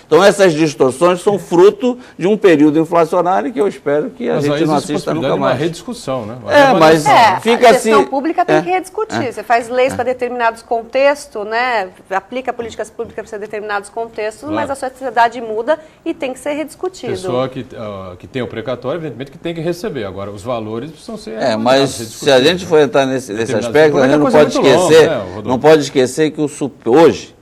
Então essas distorções são fruto de um período inflacionário que eu espero que a gente não assista nunca mais. Uma rediscussão, né? Mas fica a assim... gestão pública tem que rediscutir. Você faz leis para determinados contextos, né? Aplica políticas públicas para determinados contextos, mas a sociedade muda e tem que ser rediscutido. A pessoa que tem o precatório, evidentemente que tem que receber. Agora, os valores precisam ser... mas se a gente for entrar nesse aspecto, a gente não pode esquecer que hoje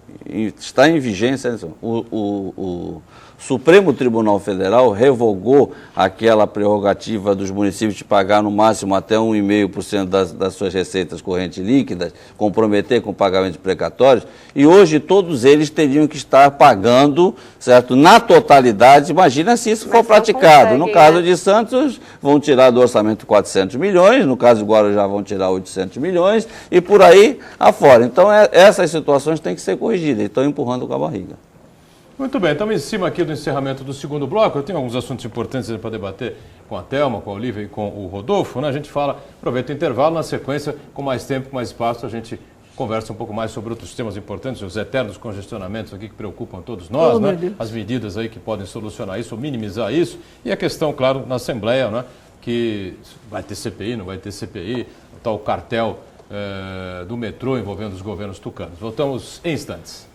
está em vigência o Supremo Tribunal Federal revogou aquela prerrogativa dos municípios de pagar no máximo até 1,5% das suas receitas correntes líquidas, comprometer com o pagamento de precatórios, e hoje todos eles teriam que estar pagando, certo, na totalidade. Imagina se isso for praticado. No caso de Santos, vão tirar do orçamento 400 milhões, no caso de Guarujá vão tirar 800 milhões, e por aí afora. Então, essas situações têm que ser corrigidas, e estão empurrando com a barriga. Muito bem, estamos em cima aqui do encerramento do segundo bloco. Eu tenho alguns assuntos importantes para debater com a Thelma, com a Olívia e com o Rodolfo, né? A gente fala, aproveita o intervalo, na sequência, com mais tempo, com mais espaço, a gente conversa um pouco mais sobre outros temas importantes, os eternos congestionamentos aqui que preocupam todos nós, né? As medidas aí que podem solucionar isso ou minimizar isso. E a questão, claro, na Assembleia, né? Que vai ter CPI, não vai ter CPI, o tal cartel do metrô envolvendo os governos tucanos. Voltamos em instantes.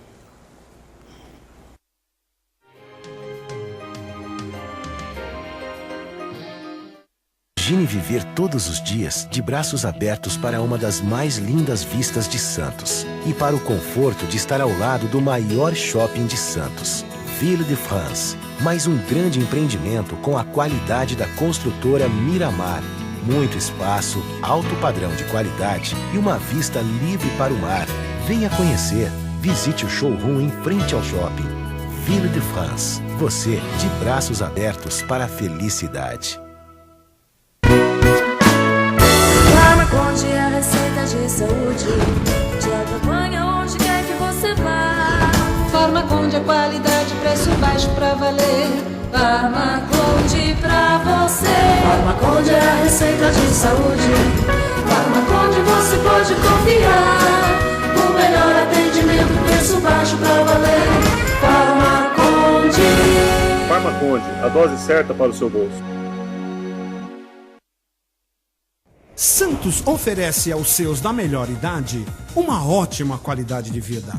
Imagine viver todos os dias de braços abertos para uma das mais lindas vistas de Santos e para o conforto de estar ao lado do maior shopping de Santos, Ville de France. Mais um grande empreendimento com a qualidade da construtora Miramar. Muito espaço, alto padrão de qualidade e uma vista livre para o mar. Venha conhecer. Visite o showroom em frente ao shopping. Ville de France. Você de braços abertos para a felicidade. Onde é a receita de saúde te acompanha onde quer que você vá. Farmaconde é qualidade, preço baixo pra valer. Farmaconde pra você. Farmaconde é a receita de saúde. Farmaconde você pode confiar. O melhor atendimento, preço baixo pra valer. Farmaconde. Farmaconde, a dose certa para o seu bolso. Santos oferece aos seus da melhor idade uma ótima qualidade de vida.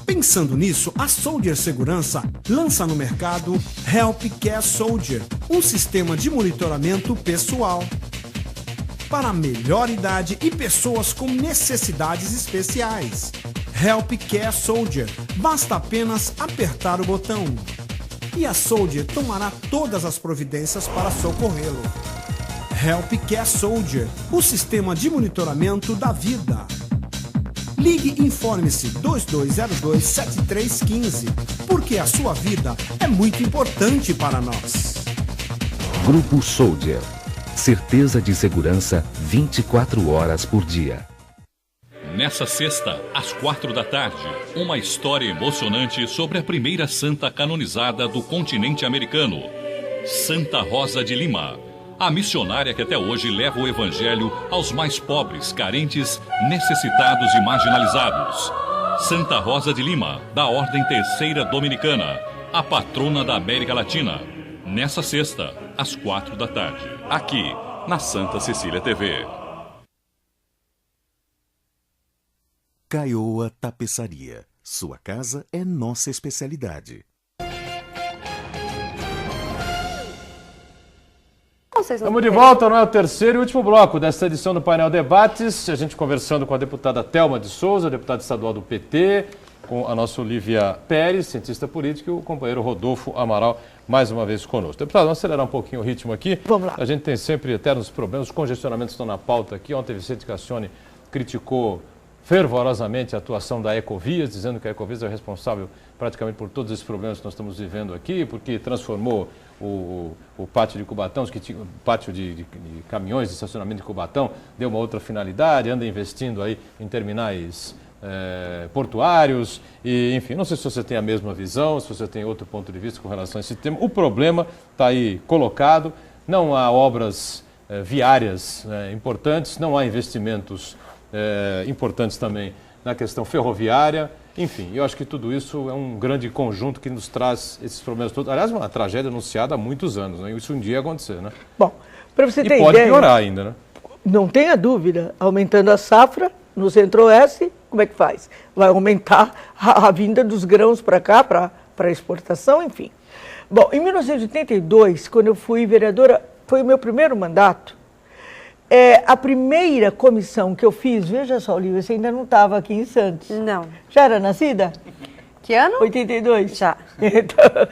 Pensando nisso, a Soldier Segurança lança no mercado Help Care Soldier, um sistema de monitoramento pessoal para a melhor idade e pessoas com necessidades especiais. Help Care Soldier, basta apenas apertar o botão e a Soldier tomará todas as providências para socorrê-lo. Help Care Soldier, o sistema de monitoramento da vida. Ligue e informe-se 2202-7315, porque a sua vida é muito importante para nós. Grupo Soldier. Certeza de segurança 24 horas por dia. Nessa sexta, às 4 da tarde, uma história emocionante sobre a primeira santa canonizada do continente americano, Santa Rosa de Lima. A missionária que até hoje leva o evangelho aos mais pobres, carentes, necessitados e marginalizados. Santa Rosa de Lima, da Ordem Terceira Dominicana, a patrona da América Latina. Nessa sexta, às 4 da tarde, aqui na Santa Cecília TV. Caioa Tapeçaria. Sua casa é nossa especialidade. Estamos de volta, não é o terceiro e último bloco desta edição do Painel Debates. A gente conversando com a deputada Thelma de Souza, deputada estadual do PT, com a nossa Olívia Pérez, cientista política, e o companheiro Rodolfo Amaral, mais uma vez conosco. Deputado, vamos acelerar um pouquinho o ritmo aqui. Vamos lá. A gente tem sempre eternos problemas, os congestionamentos estão na pauta aqui. Ontem Vicente Cassione criticou fervorosamente a atuação da Ecovias, dizendo que a Ecovias é responsável praticamente por todos esses problemas que nós estamos vivendo aqui, porque transformou o pátio de Cubatão, o pátio de caminhões de estacionamento de Cubatão, deu uma outra finalidade, anda investindo aí em terminais portuários, e enfim, não sei se você tem a mesma visão, se você tem outro ponto de vista com relação a esse tema. O problema está aí colocado, não há obras viárias importantes, não há investimentos importantes também na questão ferroviária. Enfim, eu acho que tudo isso é um grande conjunto que nos traz esses problemas todos. Aliás, uma tragédia anunciada há muitos anos, né? Isso um dia ia acontecer, né? Bom, para você ter ideia... E pode piorar ainda, né? Não tenha dúvida, aumentando a safra no Centro-Oeste, como é que faz? Vai aumentar a vinda dos grãos para cá, para exportação, enfim. Bom, em 1982, quando eu fui vereadora, foi o meu primeiro mandato. A primeira comissão que eu fiz, veja só, Olívia, você ainda não estava aqui em Santos. Não. Já era nascida? Que ano? 82. Já. Então,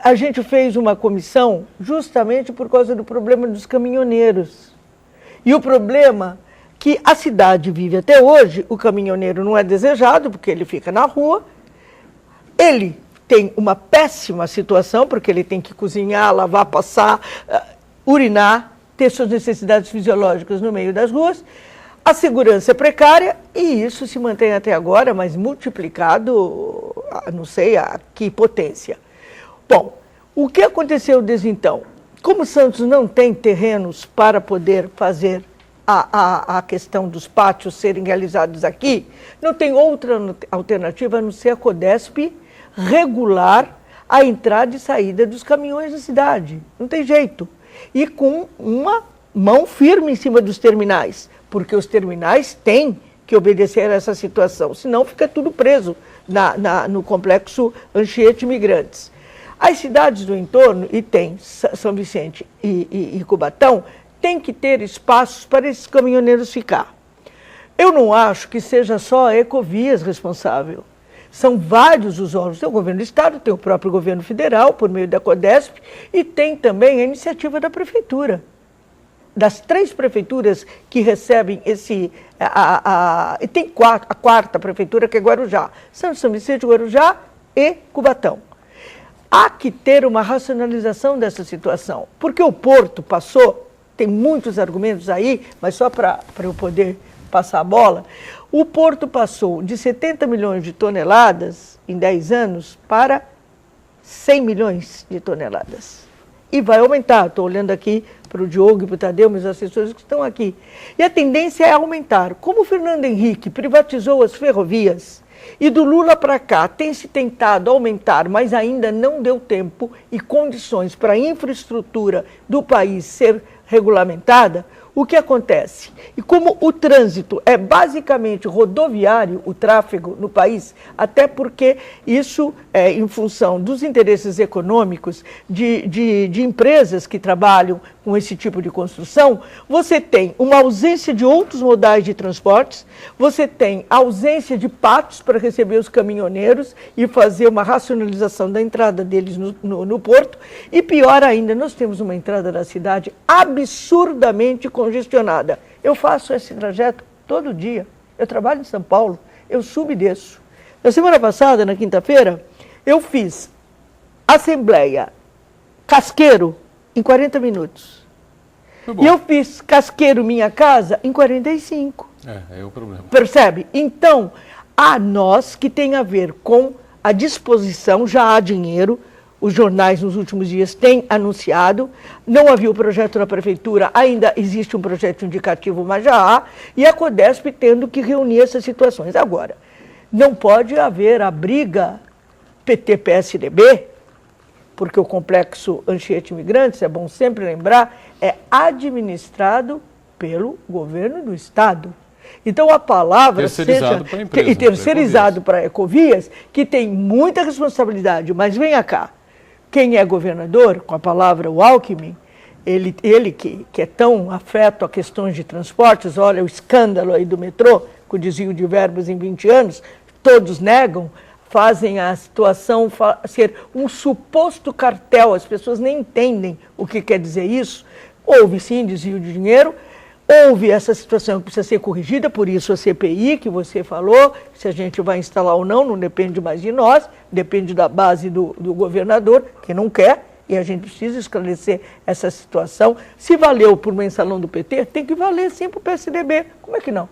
a gente fez uma comissão justamente por causa do problema dos caminhoneiros. E o problema que a cidade vive até hoje, o caminhoneiro não é desejado, porque ele fica na rua, ele tem uma péssima situação, porque ele tem que cozinhar, lavar, passar, urinar, ter suas necessidades fisiológicas no meio das ruas, a segurança é precária e isso se mantém até agora, mas multiplicado, não sei a que potência. Bom, o que aconteceu desde então? Como Santos não tem terrenos para poder fazer a questão dos pátios serem realizados aqui, não tem outra alternativa a não ser a Codesp regular a entrada e saída dos caminhões da cidade. Não tem jeito. E com uma mão firme em cima dos terminais, porque os terminais têm que obedecer a essa situação, senão fica tudo preso no complexo Anchieta Imigrantes. As cidades do entorno, e tem São Vicente e Cubatão, tem que ter espaços para esses caminhoneiros ficar. Eu não acho que seja só a Ecovias responsável. São vários os órgãos, tem o governo do estado, tem o próprio governo federal, por meio da Codesp, e tem também a iniciativa da prefeitura. Das 3 prefeituras que recebem esse... e tem a quarta prefeitura, que é Guarujá. São Vicente, Guarujá e Cubatão. Há que ter uma racionalização dessa situação, porque o Porto passou, tem muitos argumentos aí, mas só para eu poder passar a bola, o Porto passou de 70 milhões de toneladas em 10 anos para 100 milhões de toneladas. E vai aumentar, estou olhando aqui para o Diogo e para o Tadeu, meus assessores que estão aqui. E a tendência é aumentar. Como o Fernando Henrique privatizou as ferrovias, e do Lula para cá tem se tentado aumentar, mas ainda não deu tempo e condições para a infraestrutura do país ser regulamentada, o que acontece? E como o trânsito é basicamente rodoviário, o tráfego no país, até porque isso é em função dos interesses econômicos de empresas que trabalham com esse tipo de construção, você tem uma ausência de outros modais de transportes, você tem ausência de pátios para receber os caminhoneiros e fazer uma racionalização da entrada deles no porto, e pior ainda, nós temos uma entrada da cidade absurdamente congestionada. Eu faço esse trajeto todo dia. Eu trabalho em São Paulo, eu subo e desço. Na semana passada, na quinta-feira, eu fiz Assembleia Casqueiro em 40 minutos. E eu fiz Casqueiro Minha Casa em 45. É o problema. Percebe? Então, a nós que tem a ver com a disposição, já há dinheiro, os jornais nos últimos dias têm anunciado, não havia o projeto na prefeitura, ainda existe um projeto indicativo, mas já há, e a Codesp tendo que reunir essas situações. Agora, não pode haver a briga PT-PSDB, porque o complexo Anchieta Imigrantes, é bom sempre lembrar, é administrado pelo governo do estado. Então a palavra terceirizado para a empresa, e terceirizado para a Ecovias, que tem muita responsabilidade, mas venha cá, quem é governador, com a palavra o Alckmin, ele que é tão afeto a questões de transportes, olha o escândalo aí do metrô, com o desvio de verbas em 20 anos, todos negam, fazem a situação ser um suposto cartel, as pessoas nem entendem o que quer dizer isso. Houve sim desvio de dinheiro, houve essa situação que precisa ser corrigida, por isso a CPI que você falou, se a gente vai instalar ou não depende mais de nós, depende da base do governador, que não quer, e a gente precisa esclarecer essa situação. Se valeu por mensalão do PT, tem que valer sim para o PSDB. Como é que não?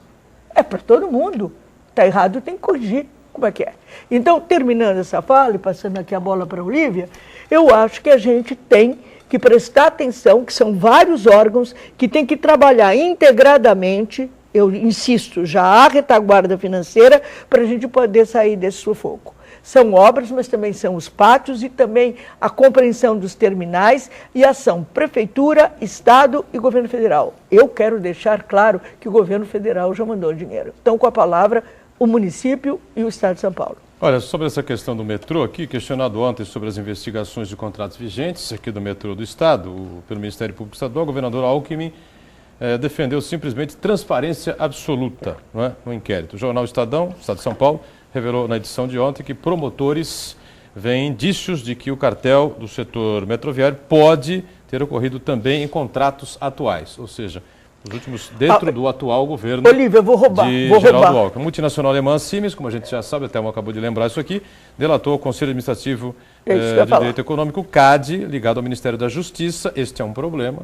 É para todo mundo. Está errado, tem que corrigir. Como é que é? Então, terminando essa fala e passando aqui a bola para a Olívia, eu acho que a gente tem que prestar atenção, que são vários órgãos que têm que trabalhar integradamente, eu insisto, já há retaguarda financeira para a gente poder sair desse sufoco. São obras, mas também são os pátios e também a compreensão dos terminais e ação Prefeitura, Estado e Governo Federal. Eu quero deixar claro que o Governo Federal já mandou dinheiro. Então, com a palavra, o município e o Estado de São Paulo. Olha, sobre essa questão do metrô aqui, questionado ontem sobre as investigações de contratos vigentes aqui do metrô do Estado, pelo Ministério Público Estadual, o governador Alckmin defendeu simplesmente transparência absoluta, não é, no inquérito. O jornal Estadão, Estado de São Paulo, revelou na edição de ontem que promotores veem indícios de que o cartel do setor metroviário pode ter ocorrido também em contratos atuais, ou seja, os últimos dentro do atual governo. Olívia, eu vou roubar. Geraldo Alckmin. A multinacional alemã Siemens, como a gente já sabe, até acabou de lembrar isso aqui, delatou o Conselho Administrativo de Direito Econômico, o CAD, ligado ao Ministério da Justiça. Este é um problema.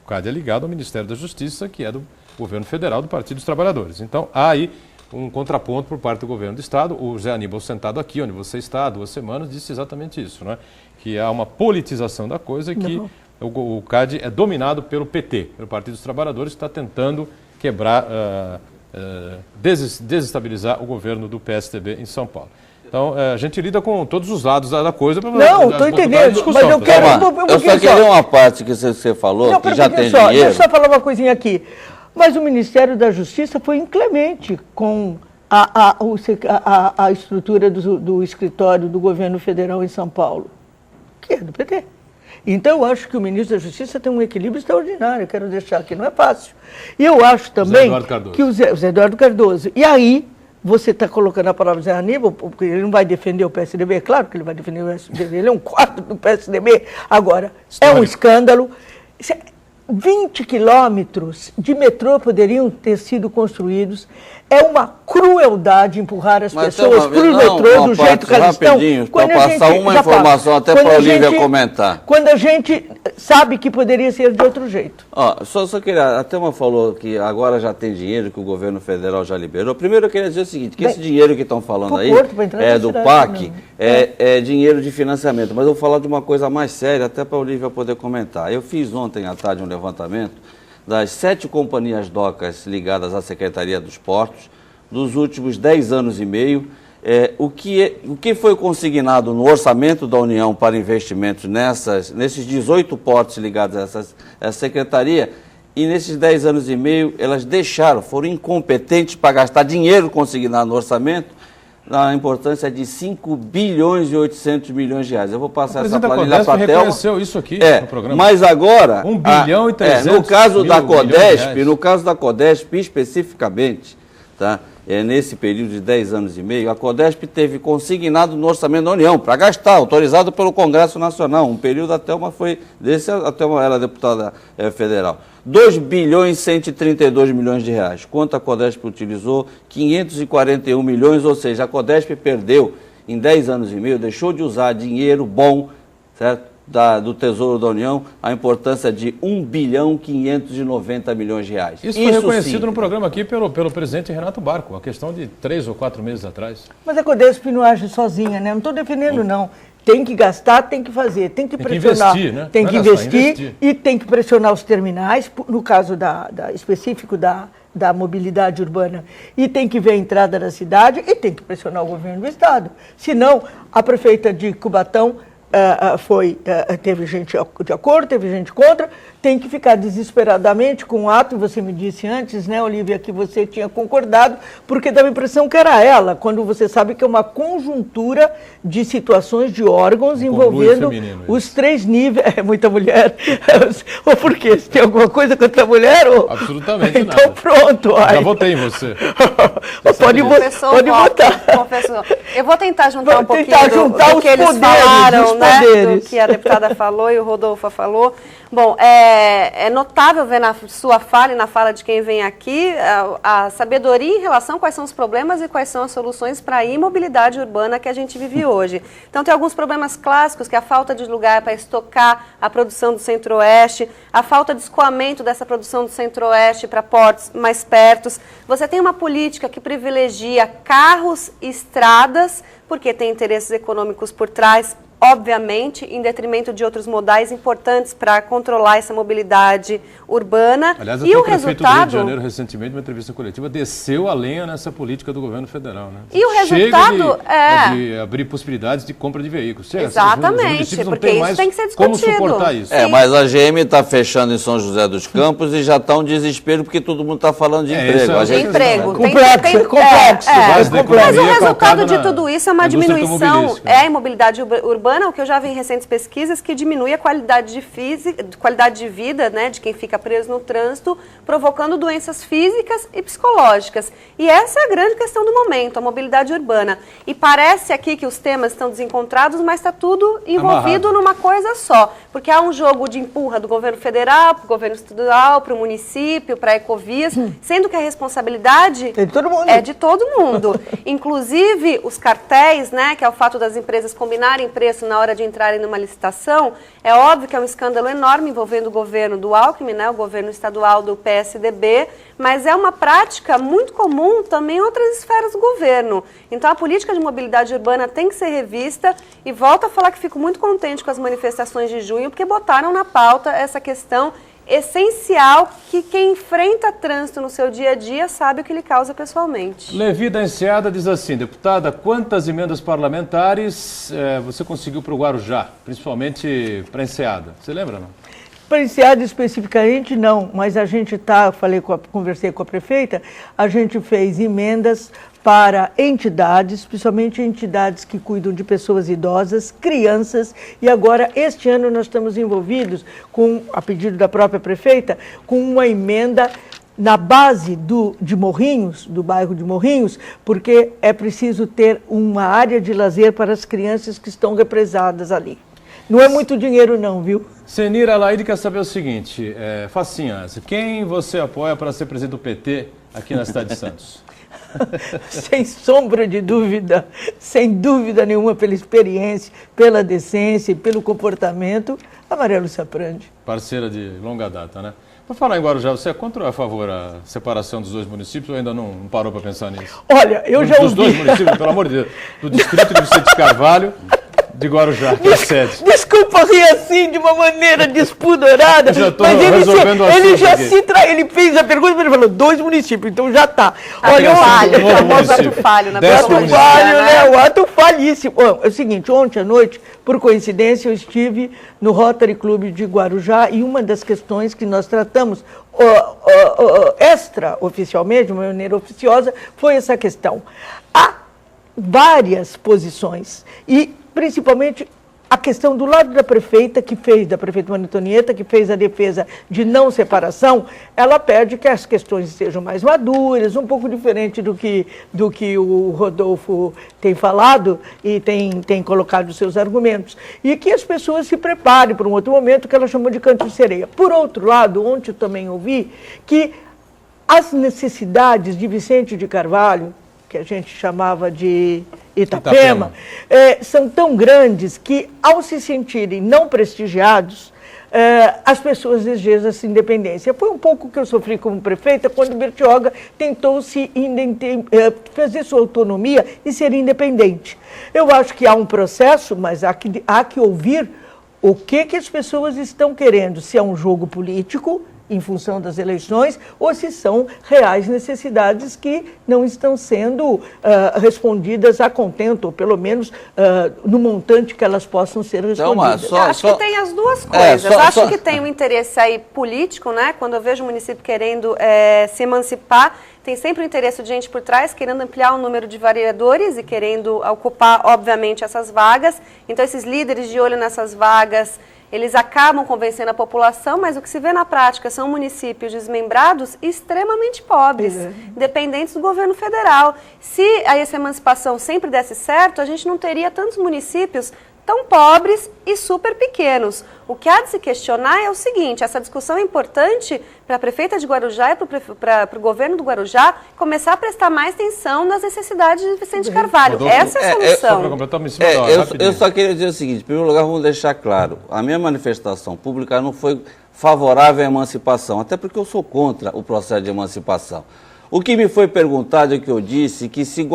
O CAD é ligado ao Ministério da Justiça, que é do governo federal do Partido dos Trabalhadores. Então, há aí um contraponto por parte do governo do Estado. O Zé Aníbal, sentado aqui, onde você está há 2 semanas, disse exatamente isso, não é? Que há uma politização da coisa e que o CAD é dominado pelo PT, pelo Partido dos Trabalhadores, que está tentando quebrar, desestabilizar o governo do PSDB em São Paulo. Então, a gente lida com todos os lados da coisa. Não, estou entendendo, mas eu quero... Eu só queria uma parte que você falou, não, que já tem dinheiro. Deixa eu só falar uma coisinha aqui. Mas o Ministério da Justiça foi inclemente com a estrutura do escritório do governo federal em São Paulo, que é do PT. Então, eu acho que o ministro da Justiça tem um equilíbrio extraordinário, eu quero deixar aqui, não é fácil. E eu acho também que o Zé Eduardo Cardoso. E aí, você está colocando a palavra Zé Aníbal, porque ele não vai defender o PSDB, claro que ele vai defender o PSDB, ele é um quarto do PSDB. Agora, é um escândalo. 20 quilômetros de metrô poderiam ter sido construídos. É uma crueldade empurrar as pessoas para o metrô do jeito que elas estão. Para passar uma informação até para a Olívia comentar. Quando a gente sabe que poderia ser de outro jeito. Só queria, a Thelma falou que agora já tem dinheiro, que o governo federal já liberou. Primeiro eu queria dizer o seguinte, que esse dinheiro que estão falando aí, do PAC, é dinheiro de financiamento. Mas eu vou falar de uma coisa mais séria, até para a Olívia poder comentar. Eu fiz ontem à tarde um levantamento das 7 companhias docas ligadas à Secretaria dos Portos, dos últimos 10 anos e meio, o que foi consignado no orçamento da União para investimentos nesses 18 portos ligados a essa secretaria, e nesses 10 anos e meio elas foram incompetentes para gastar dinheiro consignado no orçamento, na importância de 5 bilhões e 800 milhões de reais. Eu vou passar essa planilha para a Thelma. Reconheceu isso aqui no programa. Mas agora, 1 bilhão e 300 no caso da Codesp especificamente, tá? Nesse período de 10 anos e meio, a Codesp teve consignado no orçamento da União para gastar, autorizado pelo Congresso Nacional. Um período, a Thelma foi desse, a Thelma era deputada federal. 2 bilhões e 132 milhões de reais. Quanto a Codesp utilizou? 541 milhões, ou seja, a Codesp perdeu em 10 anos e meio, deixou de usar dinheiro bom, certo? Do Tesouro da União, a importância de 1 bilhão 590 milhões de reais. Isso foi reconhecido no programa aqui pelo presidente Renato Barco, a questão de 3 ou 4 meses atrás. Mas a Codesp não age sozinha, né? Não estou defendendo, não. Tem que gastar, tem que fazer, tem que pressionar. Investir, né? Tem que investir e tem que pressionar os terminais, no caso específico da mobilidade urbana, e tem que ver a entrada da cidade e tem que pressionar o governo do Estado. Senão, a prefeita de Cubatão teve gente de acordo, teve gente contra, tem que ficar desesperadamente com o ato, você me disse antes, né, Olívia, que você tinha concordado, porque dava a impressão que era ela, quando você sabe que é uma conjuntura de situações de órgãos envolvendo os 3 níveis. É muita mulher. Ou por quê? Você tem alguma coisa contra a mulher? Ou... Absolutamente então, nada. Então pronto. Já votei em você. Pode votar. Professor, eu vou tentar juntar um pouquinho do que eles poderes, falaram, né, do que a deputada falou e o Rodolfo falou. Bom, é notável ver na sua fala e na fala de quem vem aqui a sabedoria em relação a quais são os problemas e quais são as soluções para a imobilidade urbana que a gente vive hoje. Então, tem alguns problemas clássicos, que é a falta de lugar para estocar a produção do Centro-Oeste, a falta de escoamento dessa produção do Centro-Oeste para portos mais pertos. Você tem uma política que privilegia carros e estradas, porque tem interesses econômicos por trás, obviamente, em detrimento de outros modais importantes para controlar essa mobilidade urbana. Aliás, e o o prefeito do Rio resultado... de Janeiro, recentemente, numa entrevista coletiva, desceu a lenha nessa política do governo federal. Né? E o resultado de abrir possibilidades de compra de veículos. Chega, exatamente, porque isso tem que ser discutido. Como suportar isso? Mas a GM está fechando em São José dos Campos e já está um desespero porque todo mundo está falando de emprego. De emprego. Complexo. Mas o resultado de tudo isso é uma diminuição, a imobilidade urbana, o que eu já vi em recentes pesquisas, que diminui a qualidade de vida, né, de quem fica preso no trânsito, provocando doenças físicas e psicológicas. E essa é a grande questão do momento, a mobilidade urbana. E parece aqui que os temas estão desencontrados, mas está tudo envolvido numa coisa só. Porque há um jogo de empurra do governo federal, para o governo estadual, para o município, para a Ecovias, sendo que a responsabilidade é de todo mundo. Inclusive, os cartéis, né, que é o fato das empresas combinarem preço na hora de entrarem numa licitação, é óbvio que é um escândalo enorme envolvendo o governo do Alckmin, né, o governo estadual do PSDB, mas é uma prática muito comum também em outras esferas do governo. Então a política de mobilidade urbana tem que ser revista e volto a falar que fico muito contente com as manifestações de junho, porque botaram na pauta essa questão essencial que quem enfrenta trânsito no seu dia a dia sabe o que lhe causa pessoalmente. Levi da Enseada diz assim: deputada, quantas emendas parlamentares você conseguiu para o Guarujá, principalmente para a Enseada? Você lembra, não? Para Enseada especificamente não, mas a gente conversei com a prefeita, a gente fez emendas para entidades, principalmente entidades que cuidam de pessoas idosas, crianças, e agora este ano nós estamos envolvidos a pedido da própria prefeita, com uma emenda na base de Morrinhos, do bairro de Morrinhos, porque é preciso ter uma área de lazer para as crianças que estão represadas ali. Não é muito dinheiro não, viu? Senira Alaide quer saber o seguinte, facinho, quem você apoia para ser presidente do PT aqui na cidade de Santos? Sem sombra de dúvida, sem dúvida nenhuma, pela experiência, pela decência e pelo comportamento, a Maria Lúcia Prandi. Parceira de longa data, né? Por falar em Guarujá, você é contra ou a favor da separação dos dois municípios ou ainda não parou para pensar nisso? Olha, eu já ouvi... Dos dois municípios, pelo amor de Deus, do distrito de Vicente Carvalho, de Guarujá, que é sede. Desculpa rir assim de uma maneira despudorada, mas ele fez a pergunta, mas ele falou 2 municípios, então já está. Olha, o famoso ato falho na o ato falhíssimo. É o seguinte, ontem à noite, por coincidência, eu estive no Rotary Club de Guarujá e uma das questões que nós tratamos extra-oficialmente, de uma maneira oficiosa, foi essa questão. Há várias posições e principalmente a questão do lado da prefeita Maria Antonieta, que fez a defesa de não separação, ela pede que as questões sejam mais maduras, um pouco diferente do que o Rodolfo tem falado e tem colocado os seus argumentos. E que as pessoas se preparem para um outro momento que ela chamou de canto de sereia. Por outro lado, ontem eu também ouvi que as necessidades de Vicente de Carvalho, que a gente chamava de Itapema. São tão grandes que, ao se sentirem não prestigiados, as pessoas desejam essa independência. Foi um pouco que eu sofri como prefeita quando Bertioga tentou fazer sua autonomia e ser independente. Eu acho que há um processo, mas há que ouvir o que as pessoas estão querendo, se é um jogo político em função das eleições, ou se são reais necessidades que não estão sendo respondidas a contento, ou pelo menos no montante que elas possam ser respondidas. Eu acho que tem as duas coisas. Acho que tem um interesse aí político, né? Quando eu vejo o município querendo se emancipar, tem sempre o interesse de gente por trás, querendo ampliar o número de vereadores e querendo ocupar, obviamente, essas vagas. Então, esses líderes de olho nessas vagas, eles acabam convencendo a população, mas o que se vê na prática são municípios desmembrados e extremamente pobres, dependentes do governo federal. Se essa emancipação sempre desse certo, a gente não teria tantos municípios tão pobres e super pequenos. O que há de se questionar é o seguinte: essa discussão é importante para a prefeita de Guarujá e para o governo do Guarujá começar a prestar mais atenção nas necessidades de Vicente Carvalho. Rodolfo, essa é a solução. Eu só queria dizer o seguinte: em primeiro lugar, vamos deixar claro, a minha manifestação pública não foi favorável à emancipação, até porque eu sou contra o processo de emancipação. O que me foi perguntado é que eu disse que se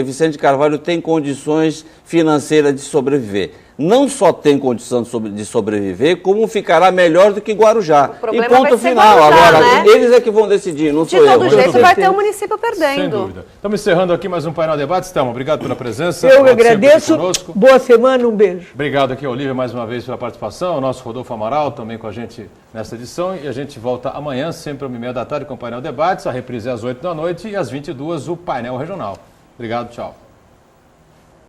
Vicente Carvalho tem condições financeiras de sobreviver. Não só tem condição de sobreviver, como ficará melhor do que Guarujá. E ponto final. Guarujá, agora, né? Eles é que vão decidir, não sou eu. De todo jeito vai ter o município perdendo. Sem dúvida. Estamos encerrando aqui mais um painel debate. Thelma, obrigado pela presença. Eu agradeço. Boa semana, um beijo. Obrigado aqui, Olívia, mais uma vez pela participação. O nosso Rodolfo Amaral também com a gente nesta edição. E a gente volta amanhã, sempre às 13h30 com o painel debates. A reprise é às 20h e às 22h o painel regional. Obrigado, tchau.